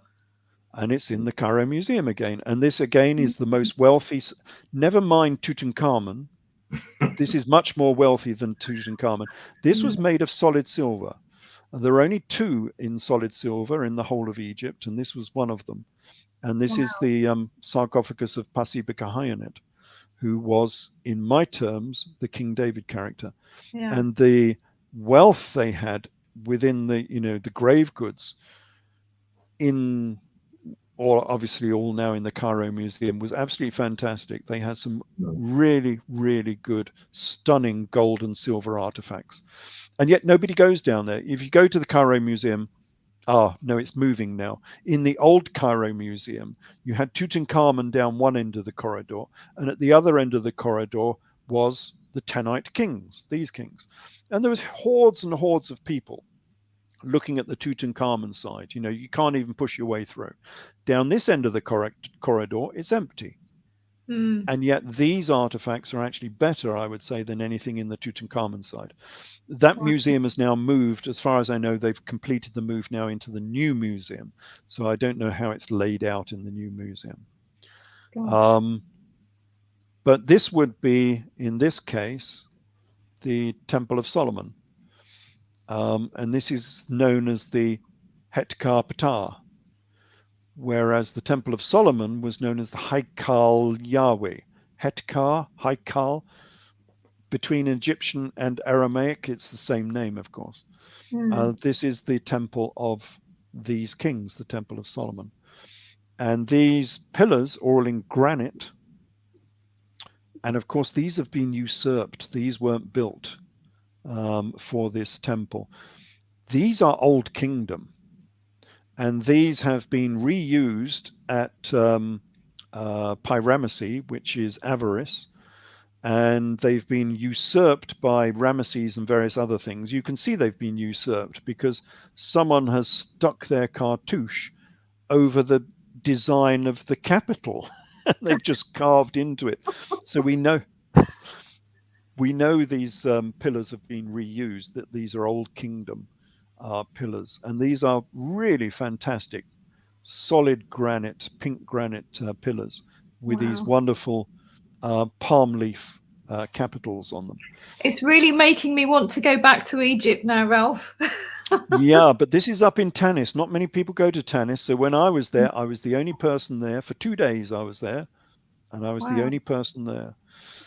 And it's in the Cairo Museum again. And this again is the most wealthy. Never mind Tutankhamun. This is much more wealthy than Tutankhamun. This was made of solid silver. And there are only two in solid silver in the whole of Egypt, and this was one of them. And this is the sarcophagus of Pasibekhayanet, who was, in my terms, the King David character. Yeah. And the wealth they had within the grave goods obviously all now in the Cairo Museum was absolutely fantastic. They had some really, really good, stunning gold and silver artifacts. And yet nobody goes down there. If you go to the Cairo Museum, no, it's moving now. In the old Cairo Museum, you had Tutankhamun down one end of the corridor, and at the other end of the corridor was the Tanite kings, these kings. And there was hordes and hordes of people looking at the Tutankhamun side. You can't even push your way through. Down this end of the corridor, it's empty. And yet these artifacts are actually better, I would say, than anything in the Tutankhamun side. That museum has now moved. As far as I know, they've completed the move now into the new museum. So I don't know how it's laid out in the new museum. But this would be, in this case, the Temple of Solomon. And this is known as the Hetkar Ptah, whereas the Temple of Solomon was known as the Haikal Yahweh. Hetkar, Haikal, between Egyptian and Aramaic, it's the same name, of course. This is the temple of these kings, the Temple of Solomon. And these pillars are all in granite. And of course, these have been usurped. These weren't built for this temple. These are Old Kingdom, and these have been reused at pyramusy, which is avarice, and they've been usurped by Ramesses and various other things. You can see they've been usurped because someone has stuck their cartouche over the design of the capital. They've just carved into it. So we know these pillars have been reused, that these are Old Kingdom pillars. And these are really fantastic, solid granite, pink granite pillars with these wonderful palm leaf capitals on them. It's really making me want to go back to Egypt now, Ralph. Yeah, but this is up in Tanis. Not many people go to Tanis. So when I was there, I was the only person there. For 2 days I was there, and I was the only person there.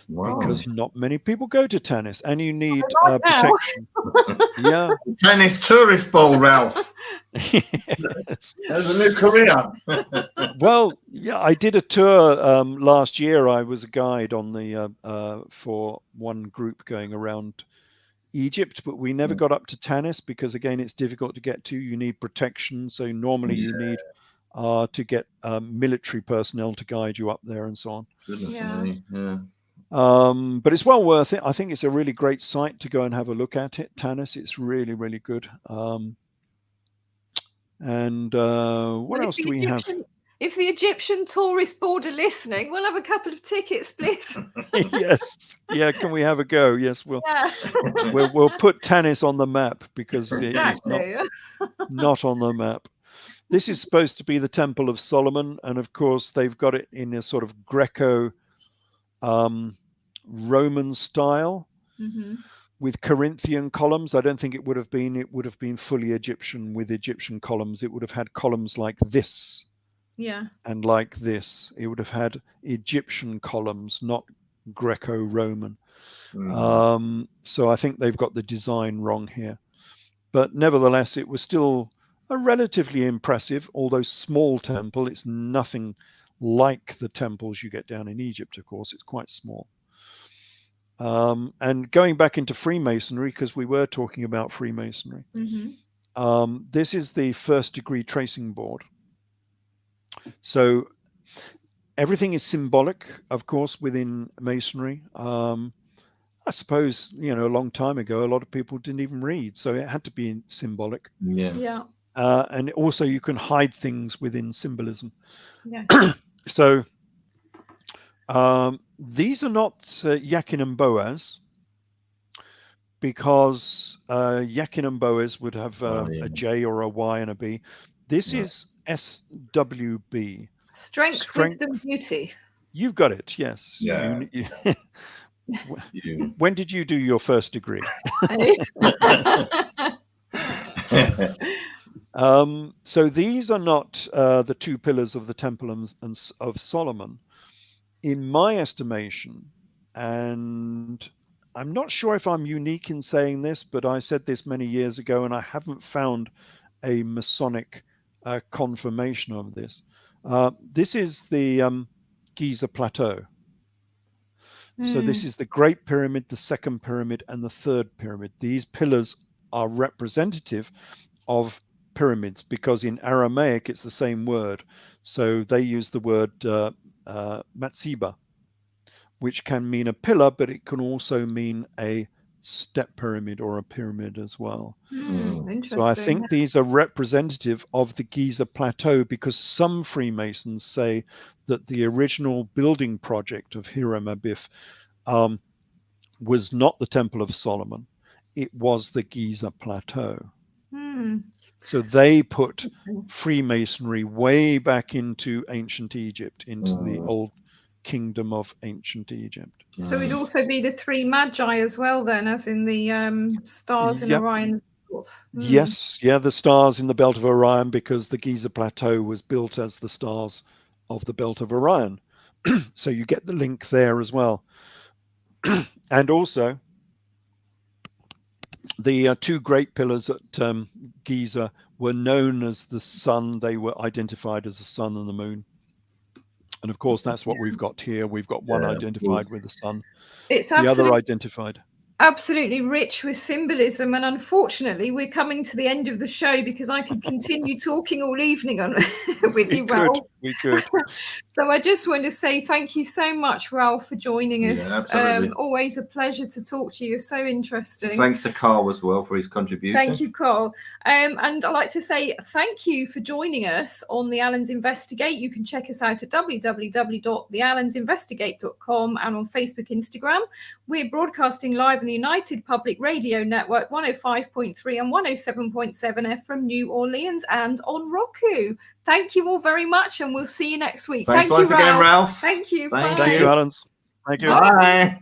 Wow. Because not many people go to Tanis, and you need Right protection. Yeah. Tennis tourist ball, Ralph. Yes. There's a new career. Well, yeah, I did a tour last year. I was a guide on the for one group going around Egypt, but we never got up to Tanis because, again, it's difficult to get to. You need protection, so normally you need to get military personnel to guide you up there and so on. Goodness me. Yeah. But it's well worth it. I think it's a really great site to go and have a look at it. Tanis, it's really, really good. What else do we have? If the Egyptian tourist board are listening, we'll have a couple of tickets, please. Yes. Yeah. Can we have a go? Yes. We'll put Tanis on the map because exactly. It's not on the map. This is supposed to be the Temple of Solomon, and of course they've got it in a sort of Greco Roman style with Corinthian columns. I don't think it would have been. It would have been fully Egyptian with Egyptian columns. It would have had columns like this. Yeah. And like this. It would have had Egyptian columns, not Greco-Roman. So I think they've got the design wrong here. But nevertheless, it was still a relatively impressive, although small temple. It's nothing like the temples you get down in Egypt, of course. It's quite small. And going back into Freemasonry, because we were talking about Freemasonry, this is the first degree tracing board. So everything is symbolic, of course, within Masonry. I suppose, a long time ago, a lot of people didn't even read, so it had to be symbolic. Yeah. And also you can hide things within symbolism. Yeah. So these are not Yakin and Boaz, because Yakin and Boaz would have a J or a Y and a B. This is SWB. Strength, wisdom, beauty. You've got it, yes. Yeah. When did you do your first degree? So these are not the two pillars of the Temple of Solomon, in my estimation. And I'm not sure if I'm unique in saying this, but I said this many years ago, and I haven't found a Masonic confirmation of this. This is the Giza Plateau. So this is the Great Pyramid, the Second Pyramid, and the Third Pyramid. These pillars are representative of pyramids because in Aramaic it's the same word. So they use the word matsiba, which can mean a pillar, but it can also mean a step pyramid or a pyramid as well. Interesting. So I think these are representative of the Giza Plateau, because some Freemasons say that the original building project of Hiram Abiff was not the Temple of Solomon, it was the Giza Plateau. So they put Freemasonry way back into ancient Egypt, into the old kingdom of ancient Egypt. So it'd also be the three magi as well then, as in the stars in Orion's belt. Yes, the stars in the belt of Orion, because the Giza Plateau was built as the stars of the belt of Orion. So you get the link there as well. And also the two great pillars at Giza were known as the sun. They were identified as the sun and the moon. And of course, that's what we've got here. We've got one identified with the sun, it's the other identified. Absolutely rich with symbolism. And unfortunately, we're coming to the end of the show, because I could continue talking all evening with you, Ralph. We could. So I just want to say thank you so much, Ralph, for joining us. Yeah, absolutely. Always a pleasure to talk to you. You're so interesting. Thanks to Carl as well for his contribution. Thank you, Carl. And I'd like to say thank you for joining us on the Allens Investigate. You can check us out at www.theallensinvestigate.com and on Facebook, Instagram. We're broadcasting live on the United Public Radio Network 105.3 and 107.7 F from New Orleans and on Roku. Thank you all very much, and we'll see you next week. Thanks Thank once you, again, Ralph. Thank you. Thank Bye. Thank you, Allens. Thank you. Bye.